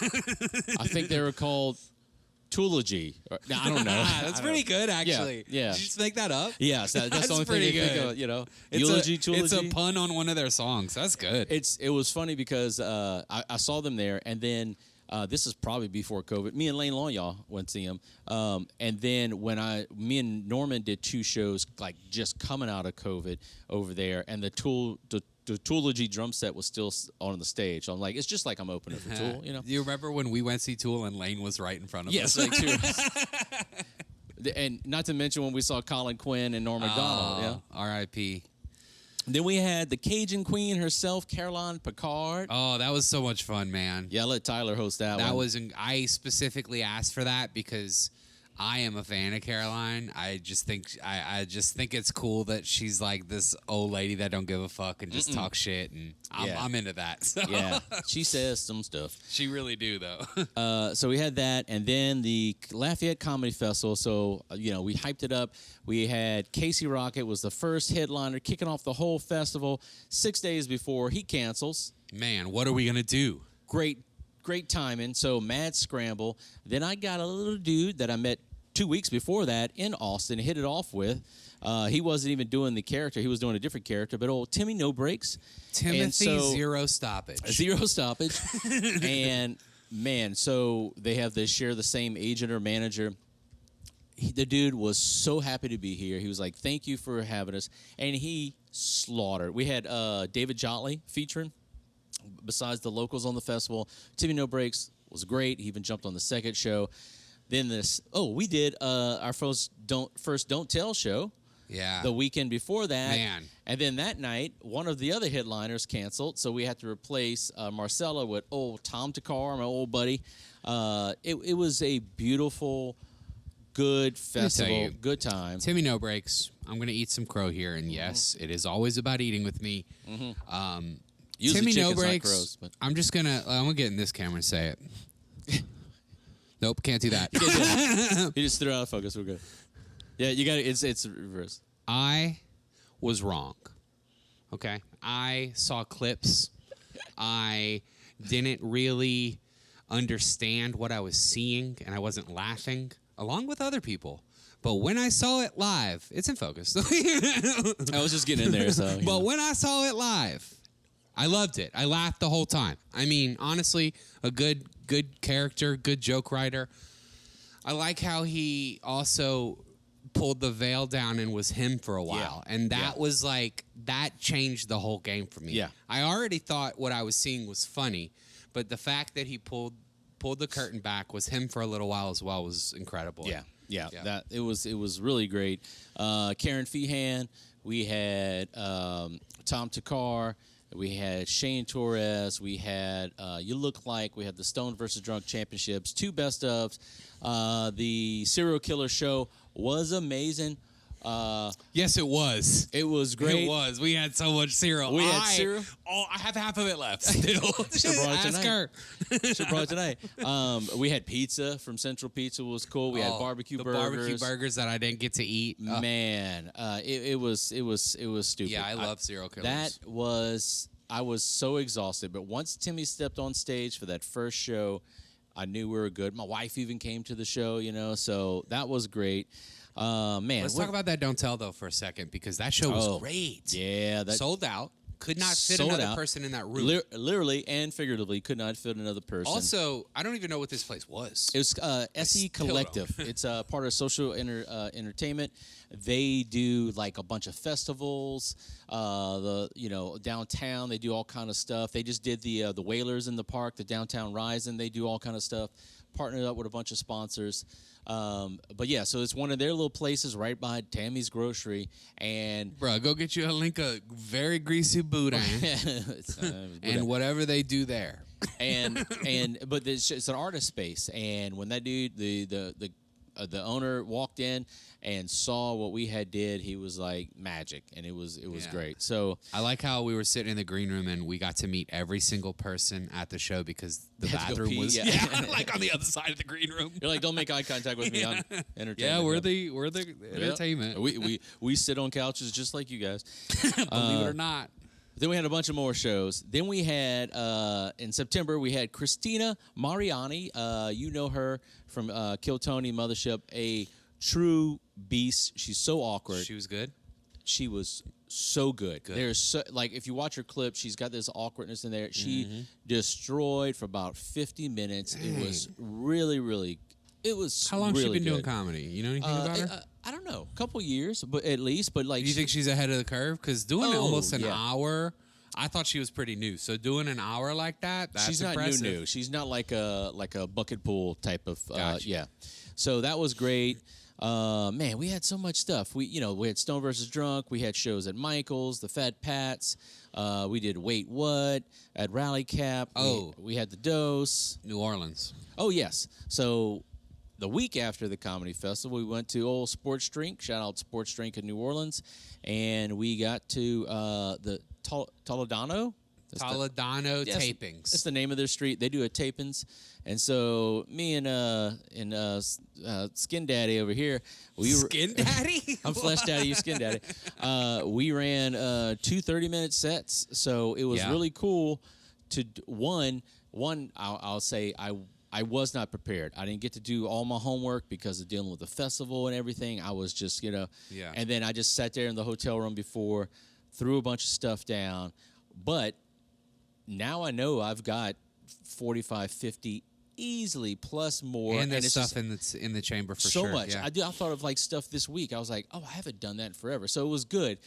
think they were called Toology. I don't know. That's pretty good, actually. Yeah. Did you just make that up? Yeah, that's the only pretty thing I good. think of, you know. Eulogy, Toology. It's a pun on one of their songs. That's good. It was funny because I saw them there, and then this is probably before COVID. Me and Lane Long, y'all went to see him. And then me and Norman did 2 shows, like just coming out of COVID over there, and the Toology drum set was still on the stage. So I'm like, it's just like I'm opening for Tool, you know. Do you remember when we went to see Tool and Lane was right in front of us? Yes, like too. And not to mention when we saw Colin Quinn and Norm Macdonald. Yeah, R.I.P. Then we had the Cajun Queen herself, Caroline Picard. Oh, that was so much fun, man. Yeah, I let Tyler host that one. I specifically asked for that because I am a fan of Caroline. I just think it's cool that she's like this old lady that don't give a fuck and just talk shit, and I'm into that. So. Yeah, she says some stuff. She really do though. So we had that, and then the Lafayette Comedy Festival. So we hyped it up. We had Casey Rocket was the first headliner, kicking off the whole festival. 6 days before he cancels. Man, what are we gonna do? Great timing. So mad scramble. Then I got a little dude that I met 2 weeks before that in Austin, hit it off with. He wasn't even doing the character. He was doing a different character, but old Timmy No Breaks. Timothy Zero Stoppage. Zero Stoppage. And, man, so they have to share the same agent or manager. The dude was so happy to be here. He was like, thank you for having us. And he slaughtered. We had David Jotley featuring. Besides the locals on the festival, Timmy No Breaks was great. He even jumped on the second show. Then we did our first Don't Tell show. Yeah. The weekend before that. Man. And then that night, one of the other headliners canceled, so we had to replace Marcella with old Tom Segura, my old buddy. It was a beautiful, good festival, good time. Timmy No Breaks. I'm going to eat some crow here, and yes, it is always about eating with me. Usually Timmy No chickens, not Breaks. crows, but- I'm gonna get in this camera and say it. Nope, can't do that. You just threw out of focus. We're good. Yeah, you got it. It's reverse. I was wrong. Okay, I saw clips. I didn't really understand what I was seeing, and I wasn't laughing along with other people. But when I saw it live, it's in focus. I was just getting in there, so. But when I saw it live, I loved it. I laughed the whole time. I mean, honestly, a good character, good joke writer. I like how he also pulled the veil down and was him for a while. Yeah. And that was like, that changed the whole game for me. Yeah. I already thought what I was seeing was funny, but the fact that he pulled the curtain back, was him for a little while as well, was incredible. Yeah. That it was really great. Karen Feehan, we had Tom Segura, we had Shane Torres, we had You Look Like, we had the Stone versus Drunk Championships, 2 best ofs. The Serial Killer show was amazing. Yes, it was. It was great. It was. We had so much cereal. We had cereal? Oh, I have half of it left still. Should've brought it Ask tonight. her. Should brought it tonight. We had pizza from Central Pizza, was cool. We had barbecue the burgers. barbecue burgers that I didn't get to eat. Man, it was stupid. Yeah, I love serial killers. I was so exhausted, but once Timmy stepped on stage for that first show, I knew we were good. My wife even came to the show, so that was great. Man, Let's talk about that Don't Tell, though, for a second, because that show was great. Yeah. Sold out. Could not fit Sold another out. person in that room. Literally and figuratively could not fit another person. Also, I don't even know what this place was. It was SE still Collective. It's part of Social Entertainment. They do like a bunch of festivals. Downtown they do all kind of stuff. They just did the Whalers in the park, the Downtown Rising. They do all kind of stuff. Partnered up with a bunch of sponsors. But yeah, so it's one of their little places right behind Tammy's Grocery. And Bro, go get you a link of very greasy boudin and whatever they do there. But it's an artist space. And when that dude, the owner walked in and saw what we had did, he was like magic, and it was great. So I like how we were sitting in the green room and we got to meet every single person at the show because the had to go bathroom pee, was yeah. like on the other side of the green room. you're like, don't make eye contact with me. I'm entertainment. Yeah, we're the entertainment. We sit on couches just like you guys. Believe it or not. Then we had a bunch of more shows. Then we had, in September, we had Christina Mariani. You know her from Kill Tony, Mothership, a true beast. She's so awkward. She was good. She was so good. There's so, like, if you watch her clip, she's got this awkwardness in there. She destroyed for about 50 minutes. Dang. It was really, really, it was How long has really she been good. doing comedy? You know anything about her? I don't know, a couple years, but at least. But like, Do you think she's ahead of the curve? Because doing almost an yeah. hour, I thought she was pretty new. So doing an hour like that's she's not impressive. new. She's not like a bucket pool type of Gotcha. yeah. So that was great. Man, we had so much stuff. We had Stone versus Drunk. We had shows at Michael's, the Fat Pats. We did Wait What at Rally Cap. We had the Dose. New Orleans. Oh yes. So the week after the comedy festival, we went to old Sports Drink. Shout out Sports Drink in New Orleans, and we got to the Toledano. Toledano Yes, tapings. That's the name of their street. They do a tapings, and so me and Skin Daddy over here, Skin Daddy? I'm Flesh Daddy, you Skin Daddy. We ran 2 30-minute sets, so it was really cool. To one, I'll say I was not prepared. I didn't get to do all my homework because of dealing with the festival and everything. I was just and then I just sat there in the hotel room before, threw a bunch of stuff down, but now I know I've got 45, 50 easily plus more. And there's it's stuff just in the chamber for so sure. much. Yeah. I thought of like stuff this week. I was like, I haven't done that in forever. So it was good.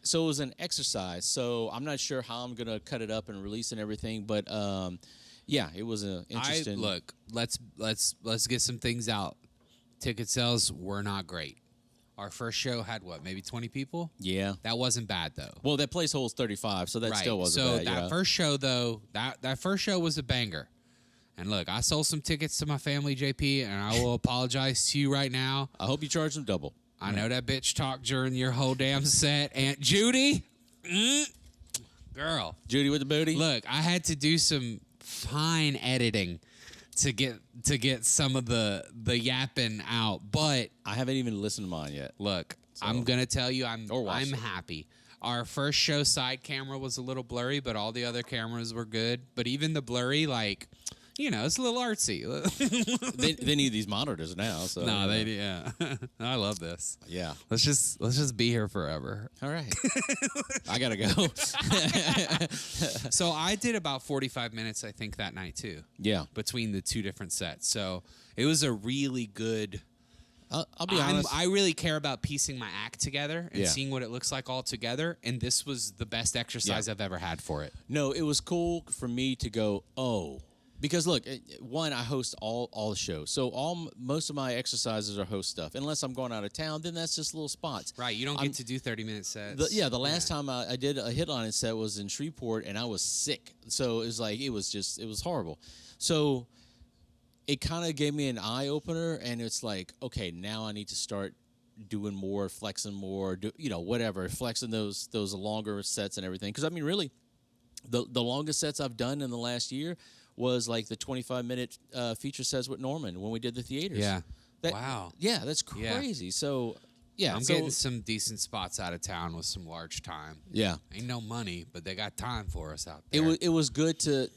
So it was an exercise. So I'm not sure how I'm going to cut it up and release and everything, but Yeah, it was a interesting. Look, let's get some things out. Ticket sales were not great. Our first show had maybe 20 people? Yeah. That wasn't bad though. Well, that place holds 35, so that right. still wasn't so bad. that first show though, that first show was a banger. And look, I sold some tickets to my family, JP, and I will apologize to you right now. I hope you charge them double. I know that bitch talked during your whole damn set. Aunt Judy, girl. Judy with the booty. Look, I had to do some fine editing to get some of the yapping out, but I haven't even listened to mine yet. look, So- I'm gonna tell you, I'm watched it. happy. Our first show side camera was a little blurry, but all the other cameras were good. But even the blurry, like, it's a little artsy. they need these monitors now. So No, yeah. I love this. Yeah. Let's just be here forever. All right. I gotta go. So I did about 45 minutes, I think, that night too. Yeah. Between the two different sets. So it was a really good. I'll be honest. I really care about piecing my act together and Yeah. seeing what it looks like all together. And this was the best exercise I've ever had for it. No, it was cool for me to go, because look, one, I host all the shows. So most of my exercises are host stuff. Unless I'm going out of town, then that's just little spots. Right. You don't get to do 30-minute sets. The last time I did a headline set was in Shreveport, and I was sick. So it was like, it was horrible. So it kind of gave me an eye opener, and it's like, okay, now I need to start doing more, flexing more, whatever, flexing those longer sets and everything. Because I mean, really, the longest sets I've done in the last year was like the 25-minute feature sets with Norman when we did the theaters. Yeah. That, wow. Yeah, that's crazy. So, yeah. I'm getting some decent spots out of town with some large time. Yeah. Ain't no money, but they got time for us out there. It was good to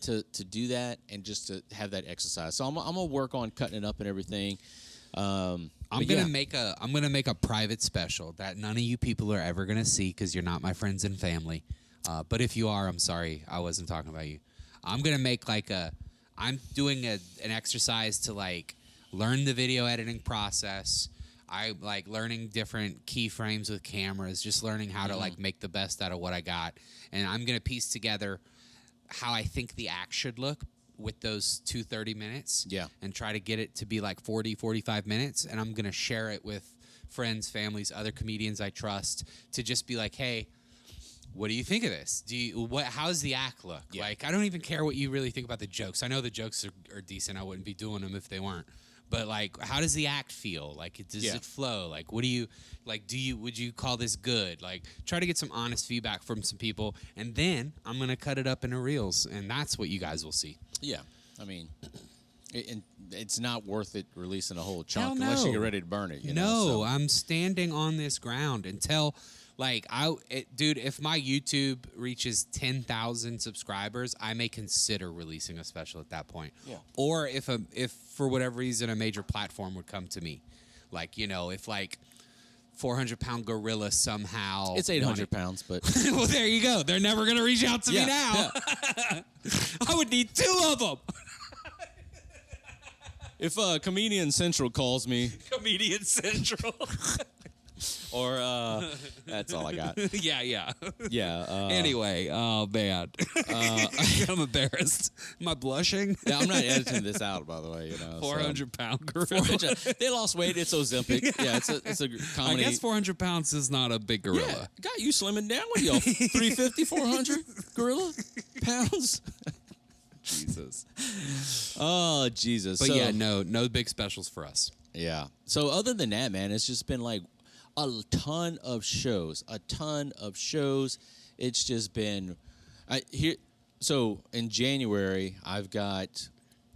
do that and just to have that exercise. So I'm gonna work on cutting it up and everything. I'm gonna make a private special that none of you people are ever gonna see because you're not my friends and family. But if you are, I'm sorry, I wasn't talking about you. I'm gonna make I'm doing an exercise to like learn the video editing process. I like learning different keyframes with cameras, just learning how to like make the best out of what I got. And I'm gonna piece together how I think the act should look with those 30 minutes. Yeah. And try to get it to be like 40, 45 minutes. And I'm gonna share it with friends, families, other comedians I trust to just be like, hey, what do you think of this? How's the act look? Yeah. Like, I don't even care what you really think about the jokes. I know the jokes are decent. I wouldn't be doing them if they weren't. But like, how does the act feel? Like, does it flow? Like, what do you like? Would you call this good? Like, try to get some honest feedback from some people, and then I'm gonna cut it up into reels, and that's what you guys will see. Yeah, I mean, it's not worth it releasing a whole chunk Hell unless you no. get ready to burn it. No, I'm standing on this ground until. Like, dude, if my YouTube reaches 10,000 subscribers, I may consider releasing a special at that point. Yeah. Or if for whatever reason a major platform would come to me, like, if like 400-pound gorilla somehow. It's 800 pounds, but well, there you go. They're never gonna reach out to me now. Yeah. I would need 2 of them. If Comedian Central calls me, Comedian Central. or that's all I got. yeah. Yeah. Anyway, oh man, I'm embarrassed. Am I blushing? Yeah, I'm not editing this out, by the way. 400-pound gorilla. 400. They lost weight. It's Ozempic. Yeah, it's a comedy. I guess 400 pounds is not a big gorilla. Yeah, got you slimming down with you 350, 400 gorilla pounds. Jesus. Oh, Jesus. But yeah, no big specials for us. Yeah. So other than that, man, it's just been like a ton of shows. It's just been so in January, I've got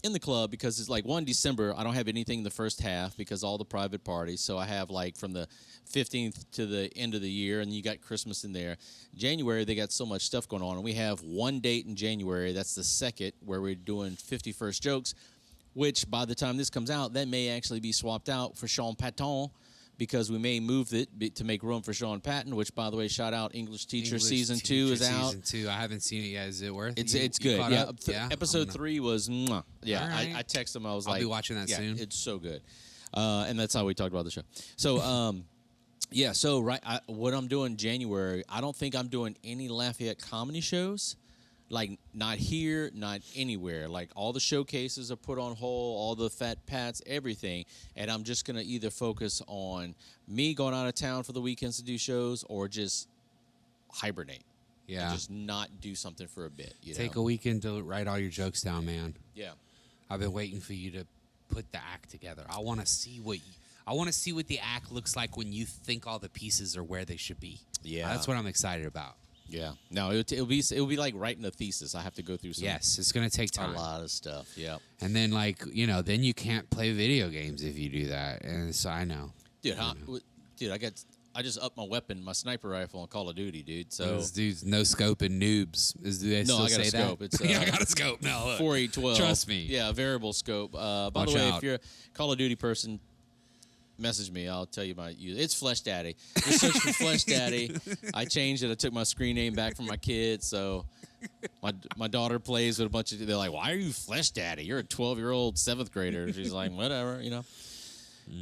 in the club because it's like 1 December, I don't have anything in the first half because all the private parties. So I have like from the 15th to the end of the year, and you got Christmas in there. January, they got so much stuff going on, and we have one date in January. That's the 2nd, where we're doing 51st jokes, which by the time this comes out, that may actually be swapped out for Sean Patton, because we may move it to make room for Sean Patton, which, by the way, shout out English Teacher Season 2 is out. Season 2, I haven't seen it yet. Is it worth? It's good. Yeah, yeah. Episode 3 was mwah. Yeah. Right. I texted him. I was I'll like, be watching that soon. It's so good, and that's how we talked about the show. So yeah. So what I'm doing in January, I don't think I'm doing any Lafayette comedy shows. like not here, not anywhere. Like all the showcases are put on hold, all the fat pats, everything. And I'm just going to either focus on me going out of town for the weekends to do shows or just hibernate. Yeah. And just not do something for a bit. Take a weekend to write all your jokes down, man. Yeah. I've been waiting for you to put the act together. I want to see what the act looks like when you think all the pieces are where they should be. Yeah. That's what I'm excited about. Yeah. No, it'll be like writing a thesis. I have to go through some. Yes, it's going to take time. A lot of stuff. Yeah. And then then you can't play video games if you do that. And so I know. Dude, I just upped my weapon, my sniper rifle on Call of Duty, dude. So this dude's no scope and noobs. Do they still I got say a scope. that? It's I got a scope. No, look. 4812. Trust me. Yeah, a variable scope. By Watch the way, out. if you're a Call of Duty person, message me. I'll tell you my use. It's Flesh Daddy. Just search for Flesh Daddy. I changed it. I took my screen name back from my kids. So my daughter plays with a bunch of. They're like, "Why are you Flesh Daddy? You're a 12-year-old 7th grader." She's like, "Whatever,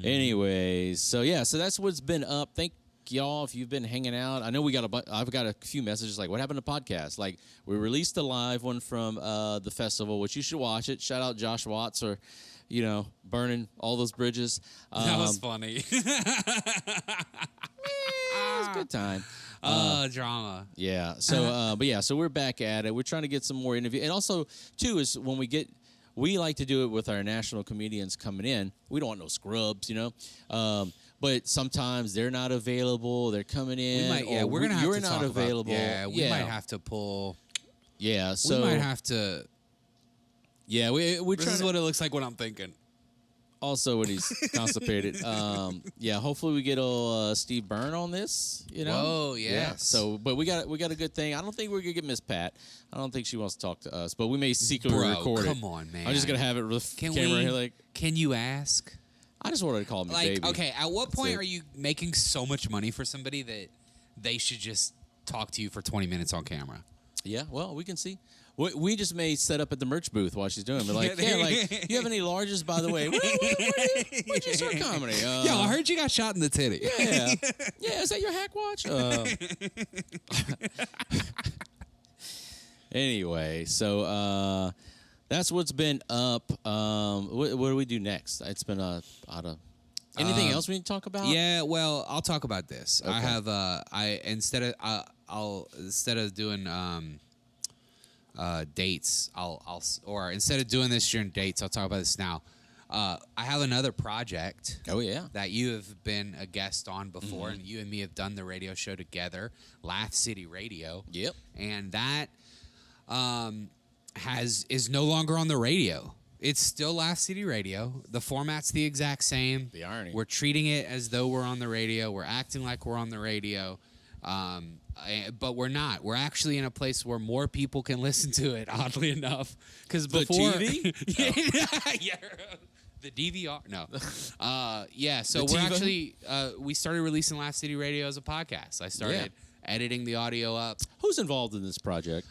Anyways, so that's what's been up. Thank y'all if you've been hanging out. I know I've got a few messages like, what happened to podcast? Like, we released a live one from the festival, which you should watch it. Shout out Josh Watts or burning all those bridges. That was funny. It was a good time. Drama. Yeah. So, so we're back at it. We're trying to get some more interviews. And also, too, is when we like to do it with our national comedians coming in. We don't want no scrubs, but sometimes they're not available. They're coming in. We're gonna have you're to not talk available. About, we might have to pull. Yeah. So we might have to. Yeah, we. This is what it looks like when I'm thinking. Also, when he's constipated. Hopefully we get Steve Byrne on this. Oh, yes. Yeah. So, but we got a good thing. I don't think we're gonna get Miss Pat. I don't think she wants to talk to us. But we may secretly record it. Come on, man. I'm just gonna have it with camera here. Like, can you ask? I just wanted to call me baby. Okay, at what point are you making so much money for somebody that they should just talk to you for 20 minutes on camera? Yeah. Well, we can see. We just may set up at the merch booth while she's doing it. Like, you have any larges, by the way? Where'd you start comedy? Yo, I heard you got shot in the titty. Yeah. Yeah, is that your hack watch? Anyway, so that's what's been up. What do we do next? It's been out of... Anything else we need to talk about? Yeah, well, I'll talk about this. Okay. I have instead of doing dates, or instead of doing this during dates, I'll talk about this now. I have another project. Oh yeah, that you have been a guest on before, and you and me have done the radio show together, Laugh City Radio. Yep. And that is no longer on the radio. It's still Laugh City Radio. The format's the exact same. The irony. We're treating it as though we're on the radio. We're acting like we're on the radio. But we're not. We're actually in a place where more people can listen to it, oddly enough. Because before... TV? Yeah. The DVR? No. So The we're TiVo? actually... we started releasing Laugh City Radio as a podcast. I started editing the audio up. Who's involved in this project?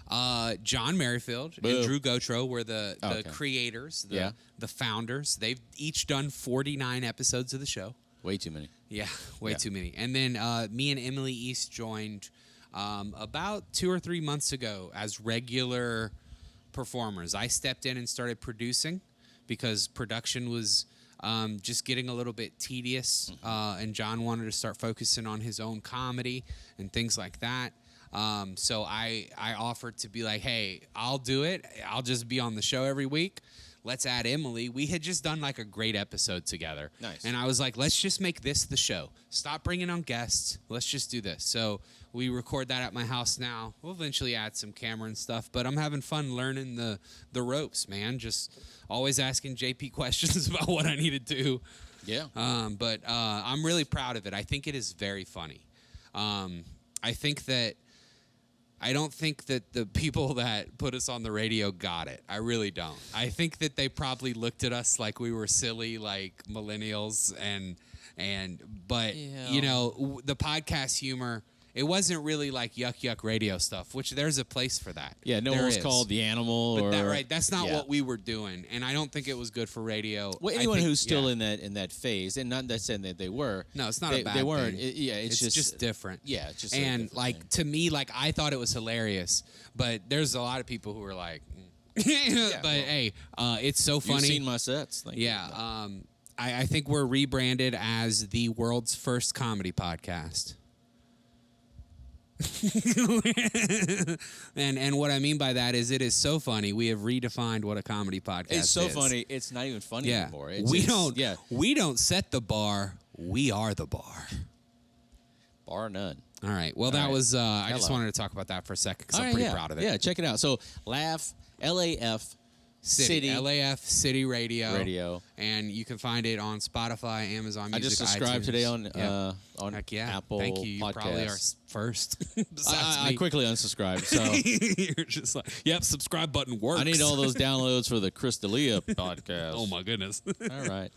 John Merrifield Boo. and Drew Gotro were the Okay. creators, Yeah. the founders. They've each done 49 episodes of the show. Way too many. Yeah, way Yeah. too many. And then me and Emily East joined about 2 or 3 months ago as regular performers. I stepped in and started producing because production was just getting a little bit tedious, and John wanted to start focusing on his own comedy and things like that. So I offered to be like, hey, I'll do it. I'll just be on the show every week. Let's add Emily. We had just done like a great episode together. Nice. And I was like, let's just make this the show. Stop bringing on guests. Let's just do this. So we record that at my house now. We'll eventually add some camera and stuff, but I'm having fun learning the ropes, man. Just always asking JP questions about what I need to do. Yeah. But I'm really proud of it. I think it is very funny. I don't think that the people that put us on the radio got it. I really don't. I think that they probably looked at us like we were silly, like millennials, but Yeah. you know, the podcast humor It wasn't really like yuck radio stuff, which there's a place for that. Yeah, no There one was is. called The Animal But or that's not yeah. what we were doing, and I don't think it was good for radio. Well, I anyone think- who's still yeah. in that phase, and not that saying that they were. No, it's not they, a bad They weren't. thing. It's just different. Yeah, it's just a and different like thing. to me, like I thought it was hilarious, but there's a lot of people who are like, but well, hey, it's so funny. You've seen my sets. Thank you. Yeah, I think we're rebranded as the world's first comedy podcast. and what I mean by that is it is so funny. We have redefined what a comedy podcast is. It's so funny. It's not even funny Yeah, anymore. we don't set the bar. We are the bar. Bar none. All right. Well, All that right. was. I just Hello. wanted to talk about that for a second because All I'm right, pretty yeah. proud of it. Yeah, check it out. So LAF City LAF City Radio. Radio. And you can find it on Spotify, Amazon I Music, just subscribed iTunes. today on Yeah. on Heck yeah. Apple Thank you. You Podcasts. probably are first. Besides I me. quickly unsubscribed. So You're just like, yep, subscribe button works. I need all those downloads for the Chris D'Elia podcast. Oh my goodness. All right.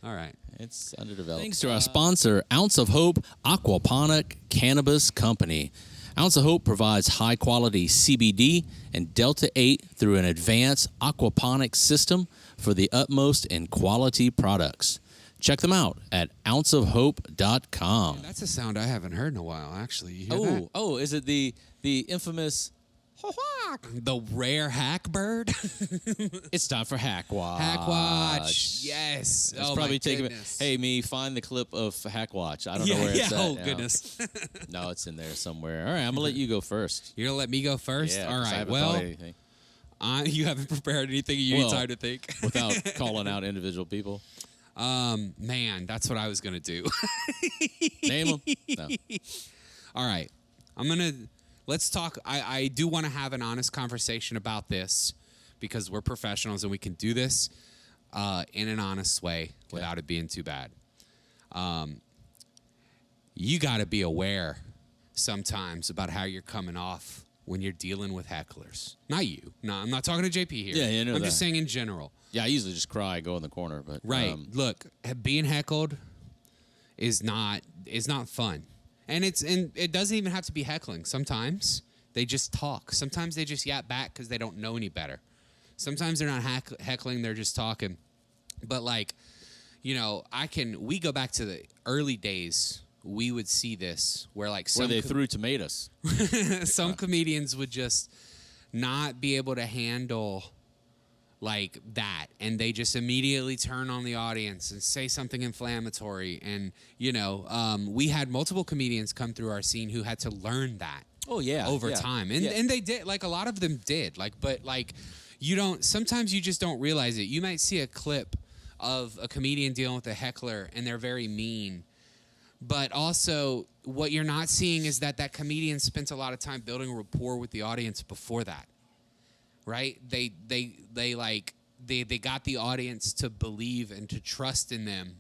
All right. It's underdeveloped. Thanks to our sponsor, Ounce of Hope Aquaponic Cannabis Company. Ounce of Hope provides high-quality CBD and Delta-8 through an advanced aquaponics system for the utmost in quality products. Check them out at ounceofhope.com. That's a sound I haven't heard in a while, actually. You hear that? Oh, is it the infamous The rare hack bird? It's time for Hack Watch. Hack Watch. Yes. It's oh, probably my taking goodness. Hey, me, find the clip of Hack Watch. I don't know Yeah, where it's yeah. at. Oh, now. goodness. No, it's in there somewhere. All right, I'm going to let you go first. You're going to let me go first? Yeah, All 'cause I right. haven't Well, thought of anything. you haven't prepared anything. You need Well, time to think. Without calling out individual people. Man, that's what I was going to do. Name them. No. All right. Let's talk. I do want to have an honest conversation about this because we're professionals and we can do this in an honest way without it being too bad. You got to be aware sometimes about how you're coming off when you're dealing with hecklers. Not you. No, I'm not talking to JP here. Yeah, I know I'm just that. saying in general. Yeah, I usually just cry, go in the corner, but Right. Look, being heckled is not fun. And it doesn't even have to be heckling. Sometimes they just talk. Sometimes they just yap back because they don't know any better. Sometimes they're not heckling, they're just talking. But like, we go back to the early days. We would see this where like where they threw tomatoes. some comedians would just not be able to handle like that, and they just immediately turn on the audience and say something inflammatory. And we had multiple comedians come through our scene who had to learn that over time, and they did, like a lot of them did, but you don't, sometimes you just don't realize it. You might see a clip of a comedian dealing with a heckler and they're very mean, but also what you're not seeing is that comedian spent a lot of time building a rapport with the audience before that. Right? They got the audience to believe and to trust in them.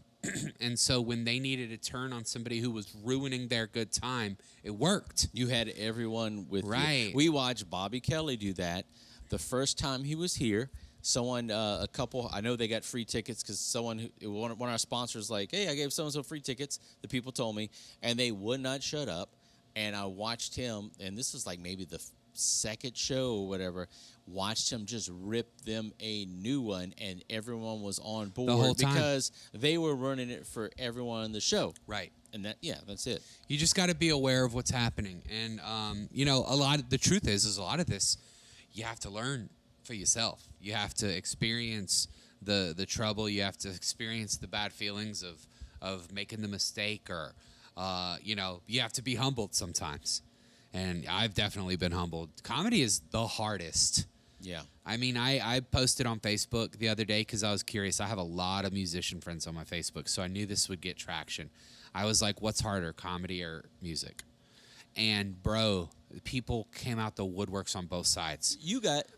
And so when they needed to turn on somebody who was ruining their good time, it worked. You had everyone with Right. you. We watched Bobby Kelly do that the first time he was here. Someone, a couple, I know they got free tickets because one of our sponsors like, hey, I gave so-and-so free tickets, the people told me, and they would not shut up. And I watched him, and this is like maybe the second show or whatever, watched him just rip them a new one, and everyone was on board The whole time. because they were running it for everyone on the show. Right. And that's it. You just got to be aware of what's happening. And, the truth is a lot of this, you have to learn for yourself. You have to experience the trouble. You have to experience the bad feelings of making the mistake, or, you have to be humbled sometimes. And I've definitely been humbled. Comedy is the hardest. Yeah. I mean, I posted on Facebook the other day because I was curious. I have a lot of musician friends on my Facebook, so I knew this would get traction. I was like, what's harder, comedy or music? And, bro, people came out the woodworks on both sides.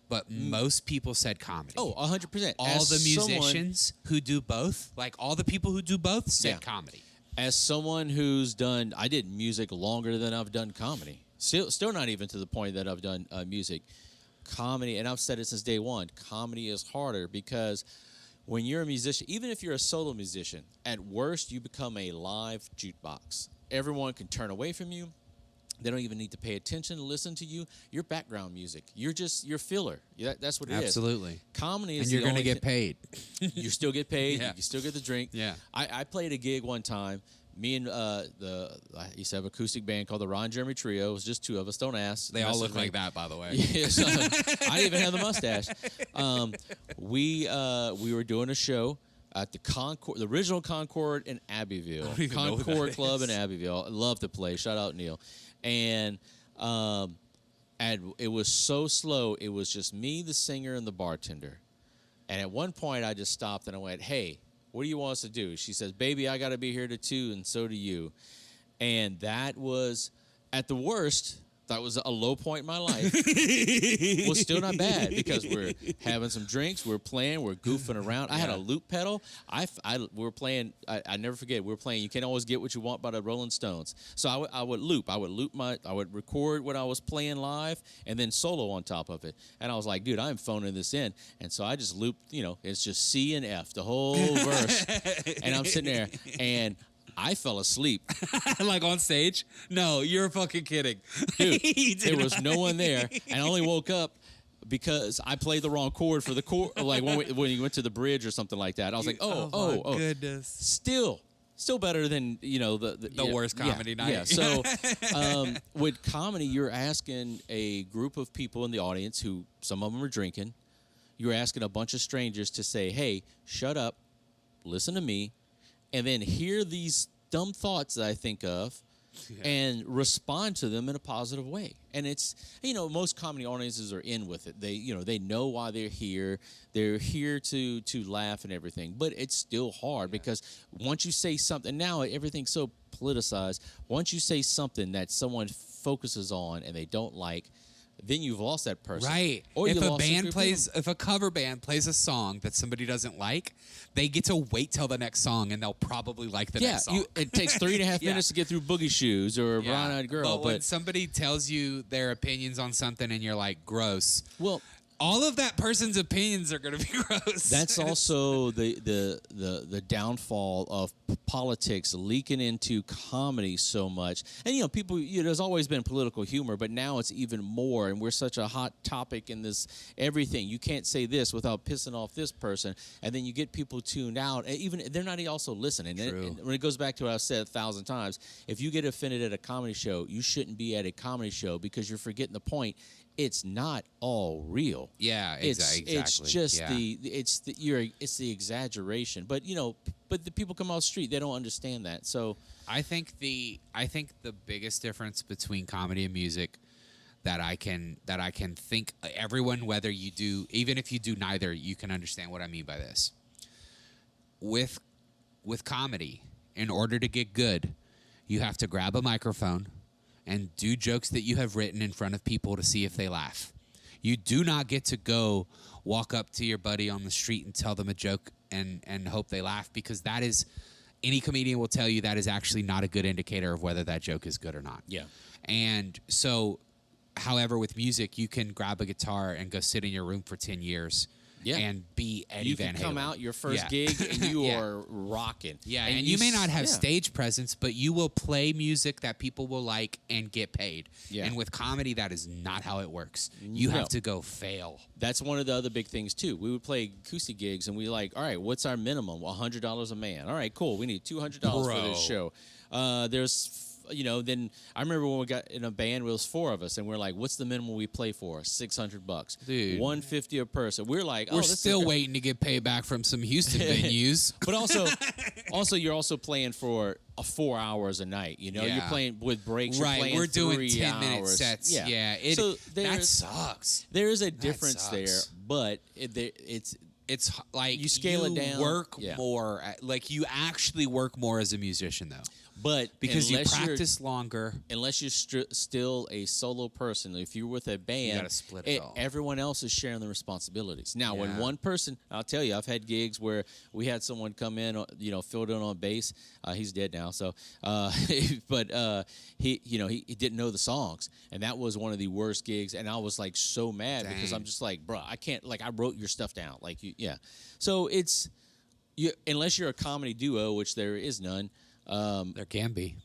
But most people said comedy. Oh, 100%. All the musicians who do both, like all the people who do both said comedy. As someone who's I did music longer than I've done comedy. Still not even to the point that I've done music. Comedy, and I've said it since day one, comedy is harder because when you're a musician, even if you're a solo musician, at worst you become a live jukebox. Everyone can turn away from you. They don't even need to pay attention to listen to you. You're background music. You're filler. That's what it is. Absolutely. Comedy is and you're going to get paid. You still get paid. Yeah. You still get the drink. Yeah. I played a gig one time. Me and I used to have an acoustic band called the Ron Jeremy Trio. It was just two of us. Don't ask. They all look like that, by the way. Yeah, so, I didn't even have the mustache. We were doing a show at the Concord, the original Concord in Abbeville. Concord Club in Abbeville. I love the place. Shout out Neil. And it was so slow. It was just me, the singer, and the bartender. And at one point, I just stopped and I went, "Hey, what do you want us to do?" She says, "Baby, I got to be here to 2, and so do you." And that was, at the worst, that was a low point in my life. Was still not bad because we're having some drinks, we're playing, we're goofing around. I had a loop pedal. We were playing. I never forget. We were playing "You Can't Always Get What You Want" by the Rolling Stones. So I would loop. I would record what I was playing live and then solo on top of it. And I was like, dude, I'm phoning this in. And so I just looped. It's just C and F the whole verse. And I'm sitting there and I fell asleep. Like on stage? No, you're fucking kidding. Dude, there was no one there. And I only woke up because I played the wrong chord for the chord. Like when you went to the bridge or something like that. I was like, oh. Goodness. Still better than, the worst comedy night. Yeah. So with comedy, you're asking a group of people in the audience who some of them are drinking. You're asking a bunch of strangers to say, "Hey, shut up, listen to me," and then hear these dumb thoughts that I think of and respond to them in a positive way. And it's, most comedy audiences are in with it. They know why they're here. They're here to laugh and everything. But it's still hard because once you say something, now everything's so politicized. Once you say something that someone focuses on and they don't like, then you've lost that person. Right. Or if a cover band plays a song that somebody doesn't like, they get to wait till the next song and they'll probably like the next song. It takes 3.5 minutes to get through Boogie Shoes or Brown Eyed Girl. But when somebody tells you their opinions on something and you're like, gross. Well, all of that person's opinions are going to be gross. That's also the downfall of politics leaking into comedy so much. And people, there's always been political humor, but now it's even more. And we're such a hot topic in this everything. You can't say this without pissing off this person, and then you get people tuned out. Even they're not also listening. And when it goes back to what I've said 1,000 times, if you get offended at a comedy show, you shouldn't be at a comedy show because you're forgetting the point. It's not all real. Yeah, exactly. It's just it's the exaggeration. But but the people come off the street, they don't understand that. So I think the biggest difference between comedy and music that I can think everyone, whether you do, even if you do neither, you can understand what I mean by this. With comedy, in order to get good, you have to grab a microphone and do jokes that you have written in front of people to see if they laugh. You do not get to go walk up to your buddy on the street and tell them a joke and hope they laugh, because that is, any comedian will tell you that is actually not a good indicator of whether that joke is good or not. Yeah. And so, however, with music, you can grab a guitar and go sit in your room for 10 years. Yeah. And be Eddie Van Halen. You can come out your first gig and you are rocking. Yeah, and you may not have stage presence, but you will play music that people will like and get paid. Yeah. And with comedy, that is not how it works. You have to go fail. That's one of the other big things, too. We would play acoustic gigs, and we all right, what's our minimum? Well, $100 a man. All right, cool. We need $200 for this show. There's... then I remember when we got in a band, it was 4 of us, and we're like, what's the minimum we play for? $600. Dude. $150 a person. We're like, we're still waiting to get paid back from some Houston venues. But also, you're also playing for 4 hours a night. You're playing with breaks. Right, you're playing we're doing 10-minute sets. Yeah. So that sucks. There is a difference there, but it's like you scale it down. Work more. Like you actually work more as a musician, though. But because you practice longer, unless you're still a solo person, if you're with a band, you gotta split it all. Everyone else is sharing the responsibilities. Now, when one person, I'll tell you, I've had gigs where we had someone come in, filled in on bass. He's dead now, so but he didn't know the songs, and that was one of the worst gigs. And I was like so mad because I'm just like, bro, I can't. Like, I wrote your stuff down, like So it's unless you're a comedy duo, which there is none. There can be.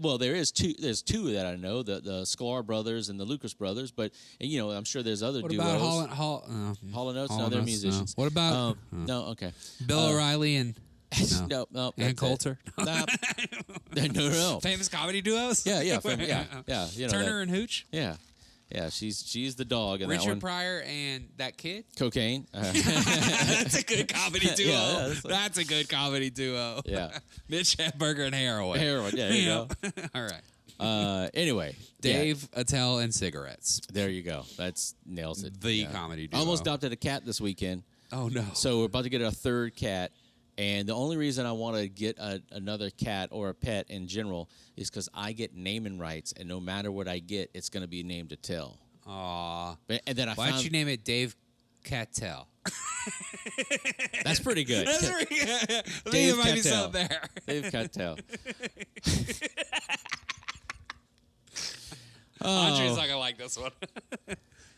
Well, there's two that I know, the Sklar brothers and the Lucas brothers, but I'm sure there's other What duos. about Hall and Oates? Hall No, and they're Oates, musicians. no. What about No, okay. Bill O'Reilly and No, and that's Coulter? it. No. Famous comedy duos? Yeah. Turner and Hooch? Yeah. She's the dog in that Richard one. Pryor and that kid? Cocaine. That's a good comedy duo. Yeah, that's a good comedy duo. Yeah. Mitch Hedberger and heroin. Heroin. Yeah, there you go. All right. Anyway, Dave Attell and cigarettes. there you go. That's nails it. The comedy duo. I almost adopted a cat this weekend. Oh no. So we're about to get a third cat. And the only reason I want to get another cat or a pet in general is because I get naming rights, and no matter what I get, it's going to be named Attell. Aw. And then Why don't you name it Dave Cattell? That's pretty good. That's pretty good. I think Dave there might be Cattell. something there. Dave Cattell. Andrea's not gonna like this one.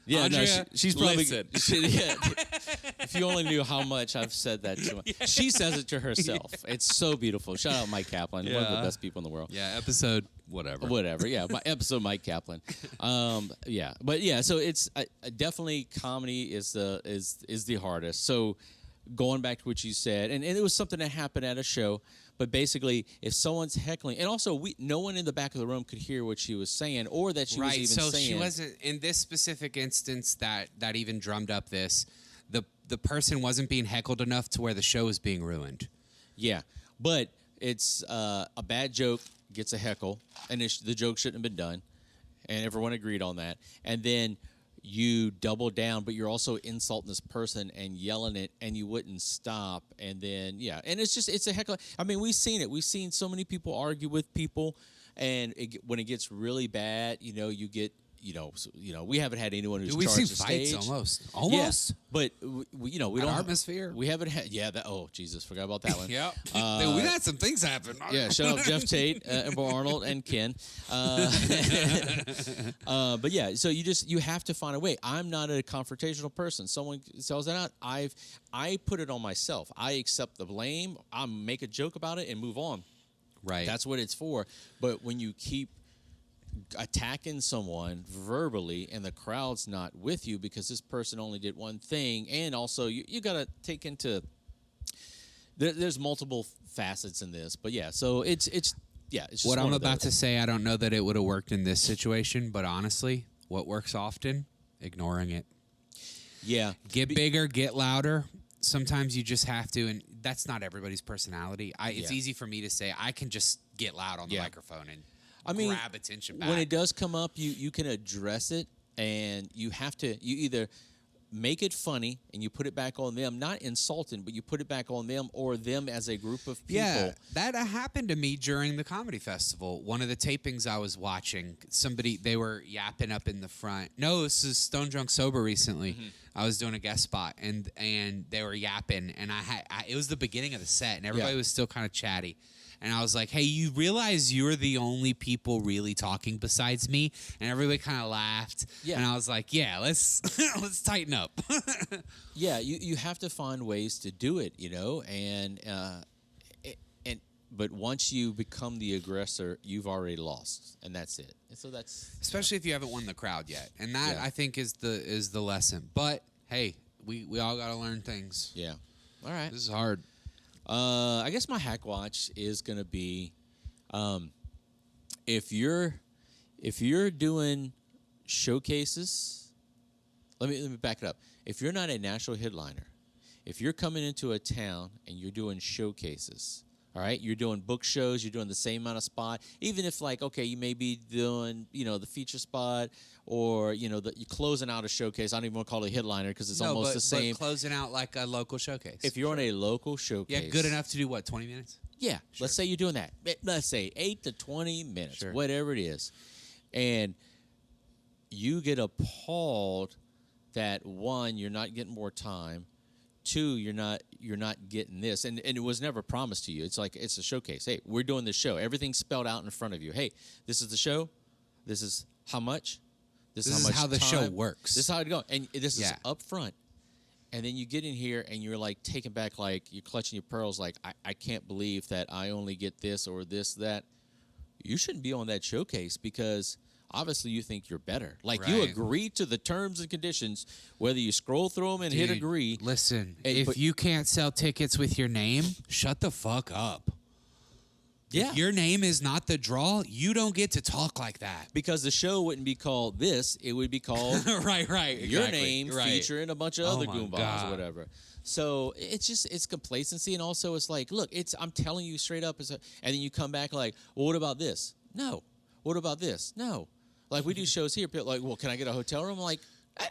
Yeah, Andrea, she's probably. listen. If you only knew how much I've said that to her. Yeah. She says it to herself. It's so beautiful. Shout out Mike Kaplan, one of the Yeah. best people in the world. Yeah, episode whatever. Whatever, yeah, my episode Mike Kaplan. But so it's definitely comedy is the hardest. So going back to what you said, and it was something that happened at a show. But basically, if someone's heckling, and also no one in the back of the room could hear what she was saying, or that she was even so saying. she wasn't in this specific instance that even drummed up this. The person wasn't being heckled enough to where the show was being ruined. Yeah, but it's a bad joke gets a heckle, and the joke shouldn't have been done, and everyone agreed on that. And then you double down, but you're also insulting this person and yelling it, and you wouldn't stop. And then and it's a heckle. I mean, we've seen it. We've seen so many people argue with people, and when it gets really bad, you get. We haven't had anyone who's We've charged seen the fights stage. almost. Yeah, but we don't. Atmosphere. We haven't had. Yeah. Oh Jesus, forgot about that one. Yeah. Dude, we had some things happen. Yeah, shout out Jeff Tate, Amber Arnold, and Ken. But yeah, so you have to find a way. I'm not a confrontational person. Someone sells that out. I put it on myself. I accept the blame. I make a joke about it and move on. Right. That's what it's for. But when you keep attacking someone verbally and the crowd's not with you because this person only did one thing, and also you got to take into there's multiple facets in this, but so it's just what I'm about to say. I don't know that it would have worked in this situation, but honestly, what works often? Ignoring it. Yeah, get bigger, get louder. Sometimes you just have to, and that's not everybody's personality. It's easy for me to say I can just get loud on the microphone and grab attention back. When it does come up, you can address it, and you either make it funny and you put it back on them, not insulting, but you put it back on them or them as a group of people. Yeah, that happened to me during the comedy festival. One of the tapings I was watching, they were yapping up in the front. No, this is Stone Drunk Sober recently. Mm-hmm. I was doing a guest spot, and they were yapping, and it was the beginning of the set, and everybody was still kind of chatty. And I was like, hey, you realize you're the only people really talking besides me? And everybody kind of laughed. Yeah. And I was like, yeah, let's tighten up. Yeah, you have to find ways to do it, but once you become the aggressor, you've already lost, and that's it. And so that's especially if you haven't won the crowd yet. And that I think is the lesson. But hey, we all got to learn things. Yeah. All right. This is hard. I guess my hack watch is going to be if you're doing showcases, let me back it up. If you're not a national headliner, if you're coming into a town and you're doing showcases, all right, you're doing book shows, you're doing the same amount of spot, even if you may be doing, the feature spot or, you're closing out a showcase. I don't even want to call it a headliner because it's almost the same. But closing out like a local showcase. If you're on a local showcase. Yeah, good enough to do what, 20 minutes? Yeah, sure. Let's say you're doing that. Let's say 8 to 20 minutes, sure. Whatever it is. And you get appalled that, one, you're not getting more time. 2, you're not getting this, and it was never promised to you. It's like it's a showcase. Hey, we're doing this show. Everything's spelled out in front of you. Hey, this is the show. This is how much. This is how the show works. This is how it goes, and this is up front. And then you get in here and you're like taken back, like you're clutching your pearls, like I can't believe that I only get this or this that. you shouldn't be on that showcase because obviously you think you're better. Like you agree to the terms and conditions, whether you scroll through them and hit agree. Listen, if you can't sell tickets with your name, shut the fuck up. Yeah. If your name is not the draw, you don't get to talk like that. Because the show wouldn't be called this, it would be called right. your name featuring a bunch of other my goomballs God. or whatever. So it's complacency, and also it's like, look, I'm telling you straight up, and then you come back like, well, what about this? No. What about this? No. Like we do shows here, people are like, well, can I get a hotel room? I'm like, I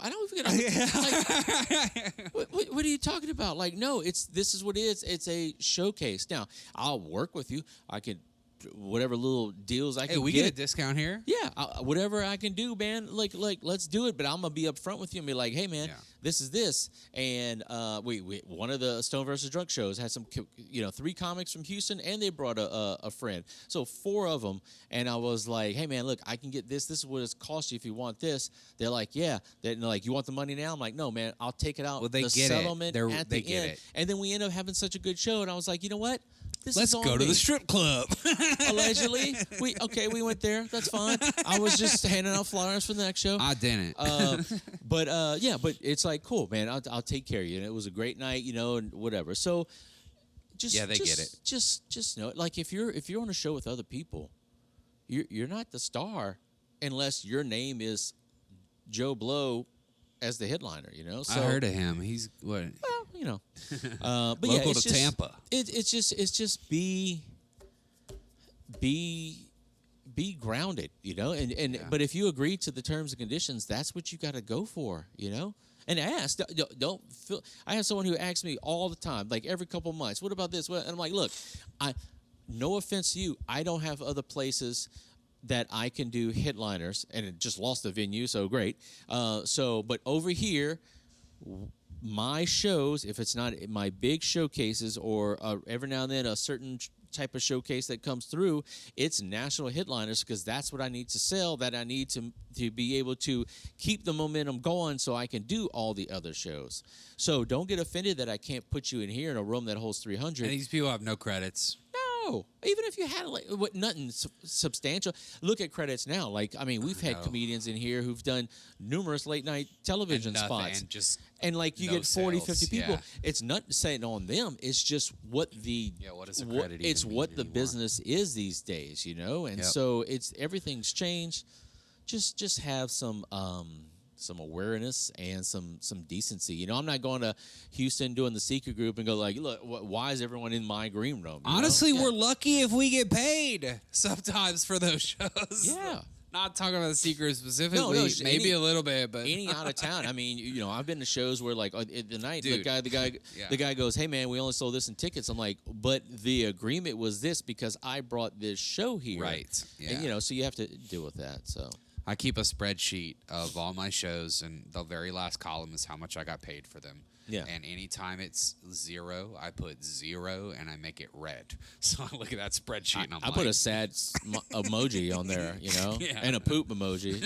don't even get a like, what are you talking about? Like, no, this is what it is. It's a showcase. Now, I'll work with you. I could whatever little deals I can Hey, we get a discount here. Yeah, whatever I can do, man. Like, let's do it. But I'm gonna be up front with you and be like, hey, man, this is this. And we one of the Stone versus Drunk shows had some, 3 comics from Houston, and they brought a friend. So 4 of them. And I was like, hey, man, look, I can get this. This is what it's cost you if you want this. They're like, yeah. They're like, you want the money now? I'm like, no, man, I'll take it out. Well, they the get settlement it. at they the get end. it. And then we end up having such a good show. And I was like, you know what? Let's go to the strip club. Allegedly, we went there. That's fine. I was just handing out flyers for the next show. I didn't. But it's like, cool, man. I'll take care of you. And it was a great night, and whatever. So, they get it. Just know, like if you're on a show with other people, you're not the star unless your name is Joe Blow as the headliner. So I heard of him. He's what? Well, but local it's to just, Tampa. It's just be grounded, and but if you agree to the terms and conditions, that's what you got to go for, and ask. Don't feel. I have someone who asks me all the time, like every couple of months, what about this? And I'm like, look, no offense to you, I don't have other places that I can do headliners, and it just lost the venue, so great. But over here, my shows, if it's not my big showcases or every now and then a certain type of showcase that comes through, it's national headliners because that's what I need to sell, that I need to be able to keep the momentum going so I can do all the other shows. So don't get offended that I can't put you in here in a room that holds 300. And these people have no credits. No, even if you had nothing substantial. Look at credits now. We've had comedians in here who've done numerous late night television spots, and you get 40, 50 people. Yeah. It's not saying on them. It's just what the what is accredited? It's what the business is these days, and so everything's changed. Just have some awareness and some decency. I'm not going to Houston doing the secret group and go like, look, why is everyone in my green room? Honestly, we're lucky if we get paid sometimes for those shows. Yeah. Not talking about the secret specifically, maybe a little bit, but any out of town. I've been to shows where at the night, Dude. the guy goes, hey man, we only sold this in tickets. I'm like, but the agreement was this because I brought this show here. Right. Yeah. And, so you have to deal with that. So I keep a spreadsheet of all my shows, and the very last column is how much I got paid for them. Yeah. And anytime it's 0, I put 0 and I make it red. So I look at that spreadsheet and I put a sad emoji on there, Yeah. and a poop emoji,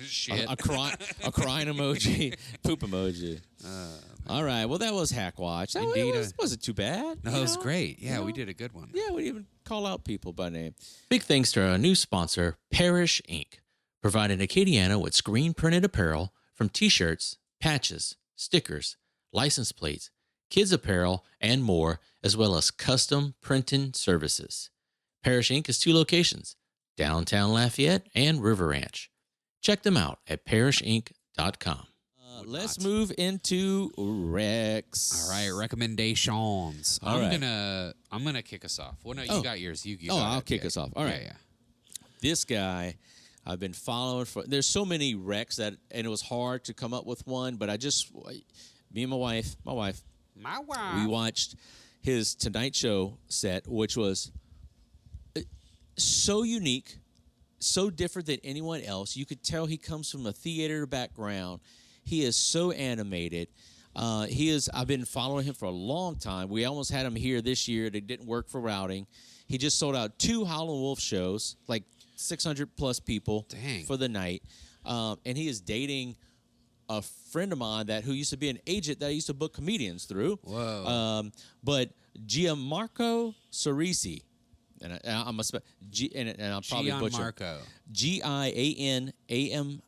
Shit. a crying emoji, poop emoji. All right. Well, that was Hack Watch. That Indeed. wasn't too bad. No, it was great. Yeah, we did a good one. Yeah, we even call out people by name. Big thanks to our new sponsor, Parrish Inc., providing Acadiana with screen-printed apparel from T-shirts, patches, stickers, license plates, kids apparel, and more, as well as custom printing services. Parrish Inc. has 2 locations, downtown Lafayette and River Ranch. Check them out at parishinc.com. Let's move into Rex. All right, recommendations. All I'm right. gonna kick us off. Well, no, you got yours. You go I'll ahead. kick us off. All right. Yeah. This guy I've been following there's so many Recs and it was hard to come up with one, but me and my wife, we watched his Tonight Show set, which was so unique, so different than anyone else. You could tell he comes from a theater background. He is so animated. I've been following him for a long time. We almost had him here this year. It didn't work for routing. He just sold out 2 Howlin' Wolf shows, like 600 plus people for the night. And he is dating a friend of mine who used to be an agent that I used to book comedians through. Whoa. But Gianmarco Cerisi. and I'm a and I'll probably butcher Gianmarco. Gianmarco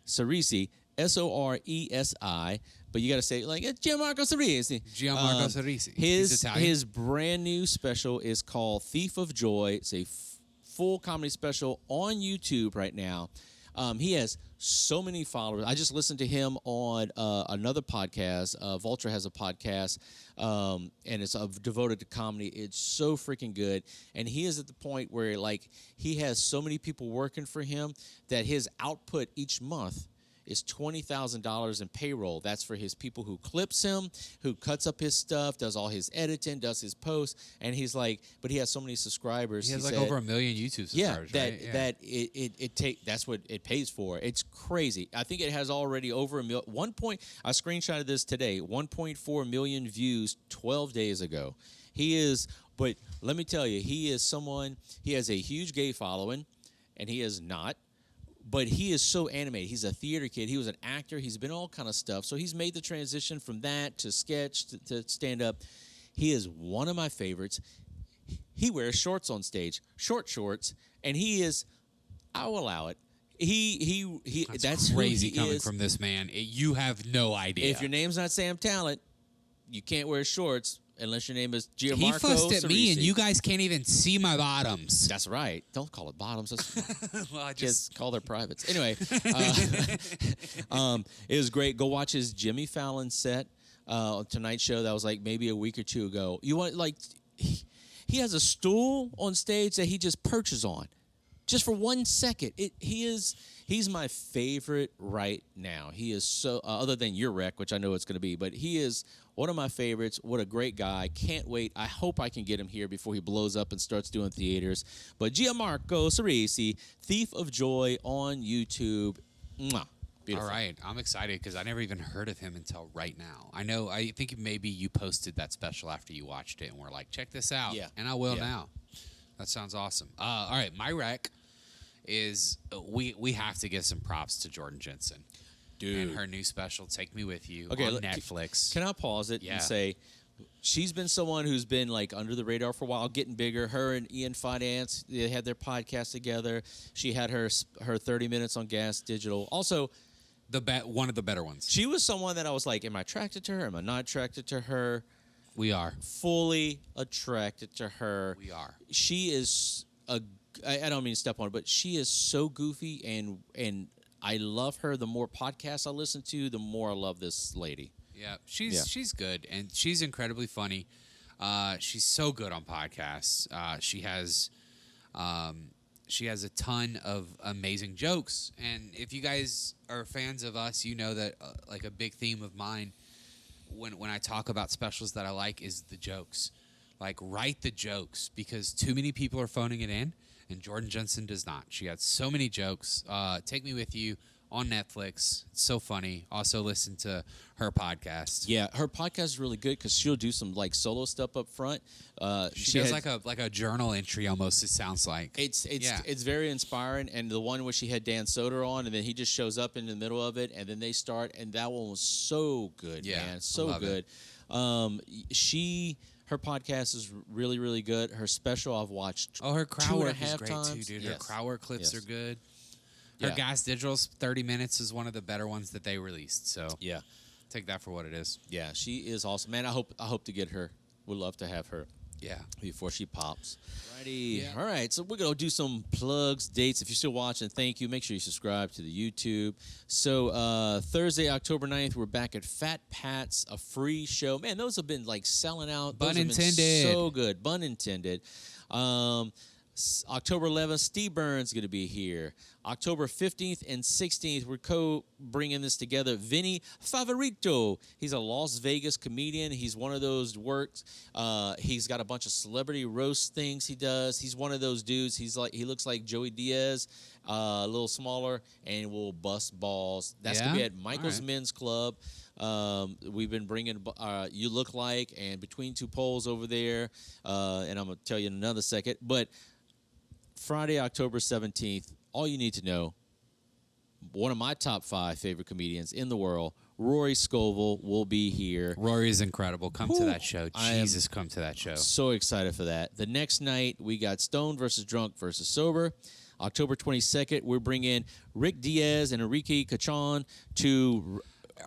Cerisi, Soresi. But you got to say like it's Gianmarco Cerisi. Gianmarco Cerisi. He's Italian. His brand new special is called Thief of Joy. It's a full comedy special on YouTube right now. He has so many followers. I just listened to him on another podcast. Vulture has a podcast, and it's devoted to comedy. It's so freaking good. And he is at the point where, like, he has so many people working for him that his output each month is $20,000 in payroll. That's for his people who clips him, who cuts up his stuff, does all his editing, does his posts, and he's like, but he has so many subscribers. He has like over 1 million YouTube subscribers. That's what it pays for. It's crazy. I think it has already over a million. I screenshotted this today. 1.4 million views 12 days ago. But let me tell you, he is he has a huge gay following, and he is not. But he is so animated. He's a theater kid. He was an actor. He's been all kind of stuff. So he's made the transition from that to sketch to stand-up. He is one of my favorites. He wears shorts on stage, short shorts, and I will allow it. That's crazy who he coming is. From this man. You have no idea. If your name's not Sam Talent, you can't wear shorts unless your name is Gianmarco He fussed at me, Cerisi. and you guys can't even see my bottoms. That's right. Don't call it bottoms. Well, I Kids call their privates. Anyway, it was great. Go watch his Jimmy Fallon set on Tonight Show. That was like maybe a week or two ago. You want he has a stool on stage that he just perches on, just for 1 second. He's my favorite right now. He is so other than your wreck, which I know it's going to be, but he is one of my favorites. What a great guy. Can't wait. I hope I can get him here before he blows up and starts doing theaters. But Gianmarco Cerisi, Thief of Joy on YouTube. Mwah. Beautiful. All right. I'm excited because I never even heard of him until right now. I think maybe you posted that special after you watched it and we're like, check this out. Yeah. And I will now. That sounds awesome. All right. My rec is we have to give some props to Jordan Jensen. Dude. And her new special, Take Me With You, Okay, on Netflix. Can I pause it and say, she's been someone who's been like under the radar for a while, getting bigger. Her and Ian Finance, they had their podcast together. She had her 30 minutes on Gas Digital. Also, one of the better ones. she was someone that I was like, am I attracted to her? Am I not attracted to her? We are. Fully attracted to her. We are. She is I don't mean to step on it, but she is so goofy and I love her. The more podcasts I listen to, the more I love this lady. Yeah, she's good, and she's incredibly funny. She's so good on podcasts. She has a ton of amazing jokes, and if you guys are fans of us, you know that like a big theme of mine when I talk about specials that I like is the jokes. Like, write the jokes, because too many people are phoning it in, and Jordan Jensen does not. She had so many jokes. Take Me With You on Netflix. It's so funny. Also listen to her podcast. Yeah, her podcast is really good because she'll do some like solo stuff up front. She does like a journal entry almost. It sounds like it's very inspiring. And the one where she had Dan Soder on, and then he just shows up in the middle of it, and then they start, and that one was so good, man, so good. Her podcast is really, really good. Her special I've watched. Oh, her crowd work is 2.5 great times. too, dude. Yes. Her crowd work clips Yes. are good. Her Gas Digital's 30 minutes is one of the better ones that they released. So Yeah, take that for what it is. yeah, she is awesome, man. I hope to get her. Would love to have her. Yeah. Before she pops. Righty. Yeah. All right, so we're going to do some plugs, dates. If you're still watching, thank you. Make sure you subscribe to the YouTube. So Thursday, October 9th, we're back at Fat Pat's, a free show. Man, those have been like selling out. Bun Those have been intended. so good. Bun intended. October 11th, Steve Burns is going to be here. October 15th and 16th, we're bringing this together. Vinny Favorito. He's a Las Vegas comedian. He's one of those works. He's got a bunch of celebrity roast things he does. He's one of those dudes. He looks like Joey Diaz, a little smaller, and will bust balls. That's going to be at Michael's Men's Club. We've been bringing You Look Like and Between Two Poles over there, and I'm going to tell you in another second. But Friday, October 17th, all you need to know, one of my top 5 favorite comedians in the world, Rory Scovel will be here. Rory is incredible. Come to that show. I Jesus, come to that show. So excited for that. The next night, we got Stoned versus Drunk versus Sober. October 22nd, we're bringing Rick Diaz and Enrique Cachon to...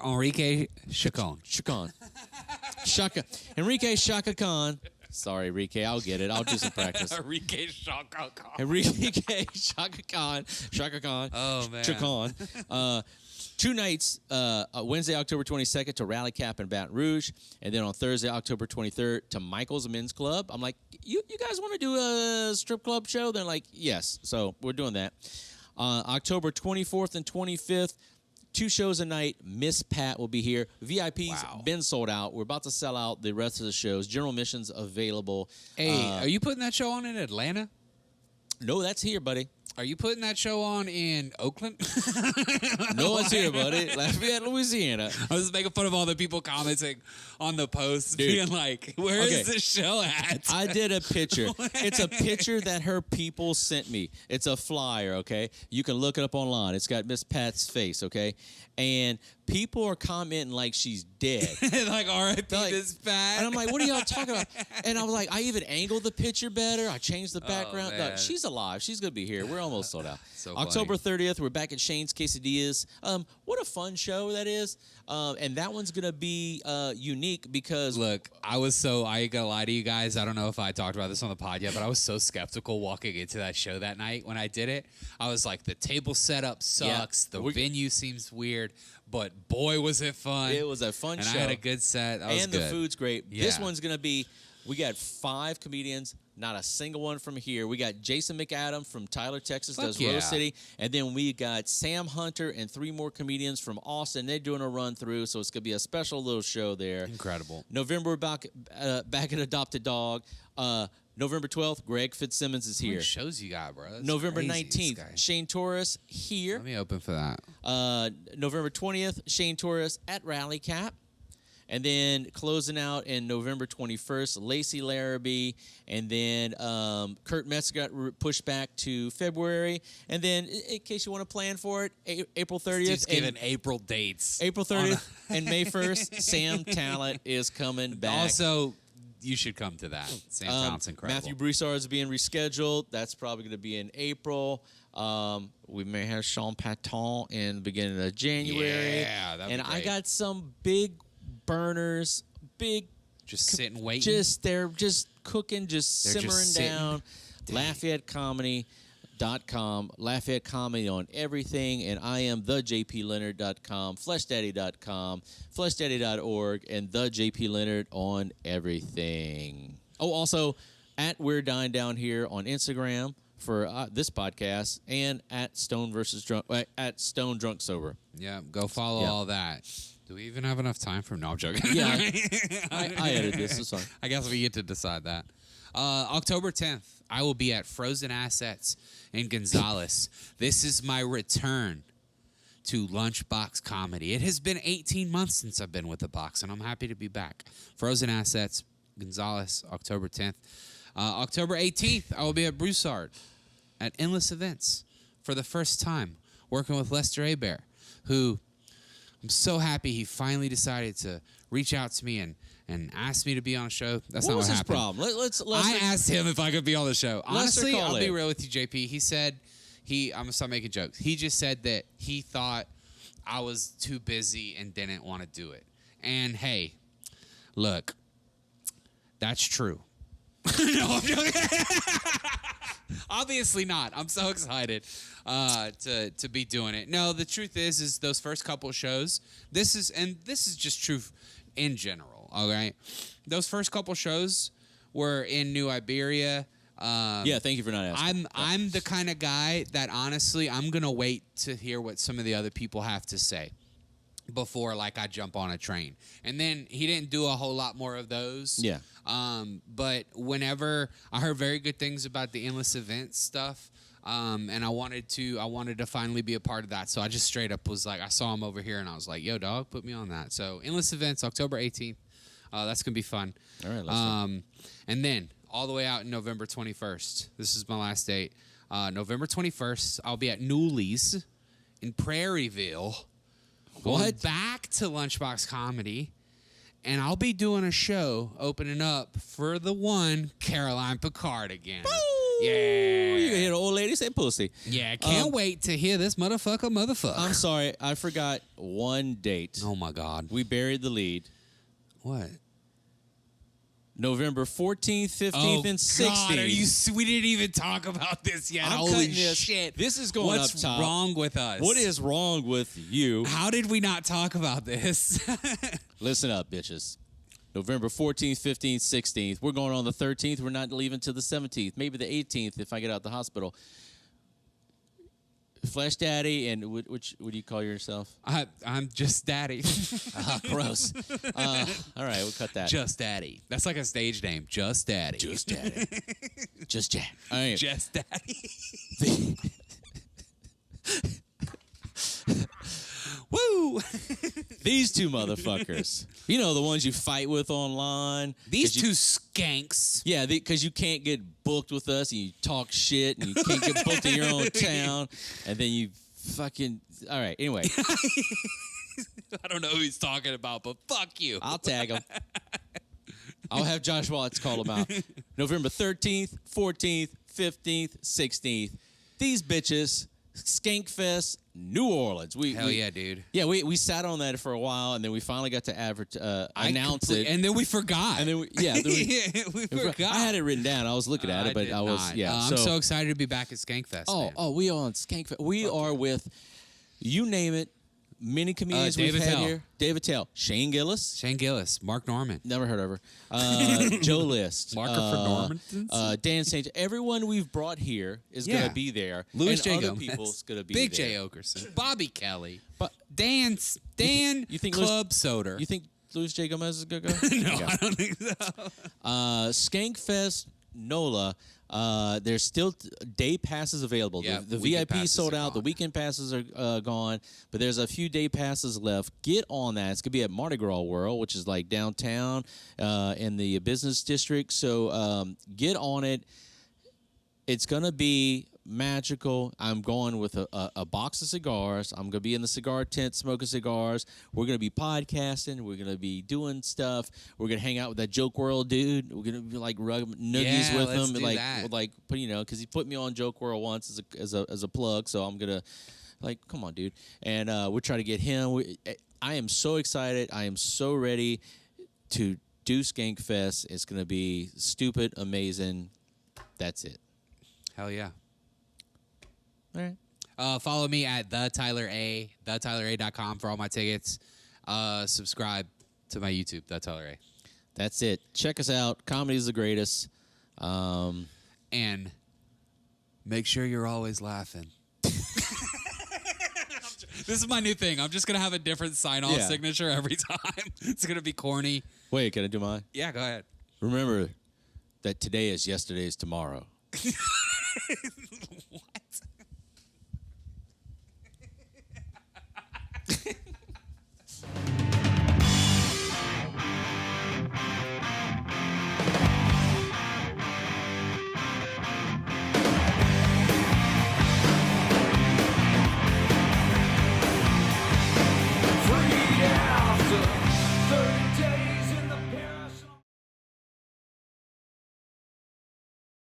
Enrique Chacon. Enrique Chaka Khan. Sorry, Enrique, I'll get it. I'll do some practice. Enrique Chaka Khan. Enrique Chaka Khan. Oh, man. Chacon. 2 nights, Wednesday, October 22nd to Rally Cap in Baton Rouge, and then on Thursday, October 23rd to Michael's Men's Club. I'm like, you guys want to do a strip club show? They're like, yes. So we're doing that. October 24th and 25th, 2 shows a night. Miss Pat will be here. VIP's been sold out. We're about to sell out the rest of the shows. General admissions available. Hey, are you putting that show on in Atlanta? No, that's here, buddy. Are you putting that show on in Oakland? No, it's here, buddy. Lafayette, Louisiana. I was making fun of all the people commenting on the post, being like, "Where is this show at?" I did a picture. It's a picture that her people sent me. It's a flyer, okay? You can look it up online. It's got Miss Pat's face, okay? And people are commenting like she's dead. Like, R.I.P. Miss Pat. And I'm like, what are y'all talking about? And I was like, I even angled the picture better. I changed the background. Oh, No, she's alive. She's going to be here. We're almost sold out. So October 30th, we're back at Shane's Quesadillas. What a fun show that is. And that one's going to be unique because... Look, I ain't gonna lie to you guys. I don't know if I talked about this on the pod yet, but I was so skeptical walking into that show that night when I did it. I was like, the table setup sucks. Yeah. The venue seems weird, but boy, was it fun. It was a fun show. And I had a good set. That was and good. The food's great. Yeah. This one's going to be... We got 5 comedians, not a single one from here. We got Jason McAdam from Tyler, Texas, does yeah. Rose City. And then we got Sam Hunter and 3 more comedians from Austin. They're doing a run through, so it's going to be a special little show there. Incredible. November, back at Adopted Dog. November 12th, Greg Fitzsimmons is How many here. shows you got, bro? That's November crazy, 19th, Shane Torres here. Let me open for that. November 20th, Shane Torres at Rally Cap. And then closing out in November 21st, Lacey Larrabee. And then Kurt Metz got pushed back to February. And then, in case you want to plan for it, April 30th. Steve's giving April dates. April 30th and May 1st, Sam Talent is coming back. Also, you should come to that. Sam Talent's incredible. Matthew Broussard is being rescheduled. That's probably going to be in April. We may have Sean Patton in the beginning of January. Yeah, that'd be And I great. got some big burners, just sitting waiting. they're just cooking, just They're simmering just sitting. down. LafayetteComedy.com, Lafayette Comedy on everything, and I am thejpleonard.com, fleshdaddy.com, fleshdaddy.org, and thejpleonard on everything. Oh, also at We're Dying Down Here on Instagram for this podcast, and at Stone Drunk Sober. Yeah, go follow Yeah. all that. Do we even have enough time for? No, I'm joking. Yeah, I edited this. It's fine. I guess we get to decide that. October 10th, I will be at Frozen Assets in Gonzales. This is my return to Lunchbox Comedy. It has been 18 months since I've been with the box, and I'm happy to be back. Frozen Assets, Gonzales, October 10th. October 18th, I will be at Broussard at Endless Events for the first time, working with Lester Abear, who... I'm so happy he finally decided to reach out to me and ask me to be on a show. That's not what happened. What was his problem? I asked him if I could be on the show. Honestly, call I'll be in. real with you, JP. He said I'm going to stop making jokes. He just said that he thought I was too busy and didn't want to do it. And, hey, look, that's true. No, I'm joking. Obviously not. I'm so excited to be doing it. No, the truth is those first couple shows. This is just true in general. All right, those first couple shows were in New Iberia. Yeah, thank you for not asking. I'm the kind of guy that honestly I'm gonna wait to hear what some of the other people have to say before I jump on a train. And then he didn't do a whole lot more of those. Yeah. But whenever I heard very good things about the Endless Events stuff, and I wanted to finally be a part of that. So I just straight up was like, I saw him over here and I was like, yo, dog, put me on that. So Endless Events, October 18th. That's going to be fun. All right, let's go. And then all the way out in November 21st. This is my last date. November 21st, I'll be at Newly's in Prairieville Going back to Lunchbox Comedy, and I'll be doing a show opening up for the one Caroline Picard again. Woo! Yeah. You can hear the old lady say pussy. Yeah, can't wait to hear this motherfucker. I'm sorry, I forgot one date. Oh, my God. We buried the lead. What? November 14th, 15th, and 16th. God, we didn't even talk about this yet. I'm Holy cutting this. shit. This is going What's up top. wrong with us? What is wrong with you? How did we not talk about this? Listen up, bitches. November 14th, 15th, 16th. We're going on the 13th. We're not leaving till the 17th. Maybe the 18th if I get out the hospital. Flesh Daddy, and what do you call yourself? I'm just Daddy. Gross. All right, we'll cut that. Just Daddy. That's like a stage name. Just Daddy. Just Daddy. Just Jack. All right. Just Daddy. Woo! These two motherfuckers. You know, the ones you fight with online. These two skanks. Yeah, because you can't get booked with us, and you talk shit, and you can't get booked in your own town, and then you fucking... All right, anyway. I don't know who he's talking about, but fuck you. I'll tag him. I'll have Josh Watts call him out. November 13th, 14th, 15th, 16th. These bitches... Skankfest, New Orleans. Hell yeah, dude. Yeah, we sat on that for a while, and then we finally got to announce it. And then we forgot. And then we forgot. I had it written down. I was looking at it, but I was not. yeah. I'm so excited to be back at Skankfest. Oh, we are on Skankfest. We are with, you name it, many comedians we've had here. David Tell, Shane Gillis, Marc Norman. never heard of her. Joe List, Marker for Normans. Dan St. Everyone we've brought here is going to be there. Louis and J. other Gomez. people's going to be Big there. J. Okerson. Bobby Kelly. But Dan you think Club Soder. You think Louis J. Gomez is going to go? No, I don't think so. Skankfest NOLA. There's still day passes available. Yeah, the weekend VIP passes sold are out. The gone. weekend passes are gone, but there's a few day passes left. Get on that. It's gonna be at Mardi Gras World, which is like downtown in the business district. So get on it. It's gonna be magical. I'm going with a box of cigars. I'm gonna be in the cigar tent smoking cigars. We're gonna be podcasting. We're gonna be doing stuff. We're gonna hang out with that Joke World dude. We're gonna be like rug noogies with let's him, do like that. put because he put me on Joke World once as a plug. So I'm gonna come on, dude. And we're trying to get him. I am so excited. I am so ready to do Skankfest. It's gonna be stupid, amazing. That's it. Hell yeah. All right. Follow me at TheTylerA.com for all my tickets. Subscribe to my YouTube, The Tyler A. That's it. Check us out. Comedy is the greatest. And make sure you're always laughing. This is my new thing. I'm just going to have a different sign-off signature every time. It's going to be corny. Wait, can I do mine? Yeah, go ahead. Remember that today is yesterday's tomorrow.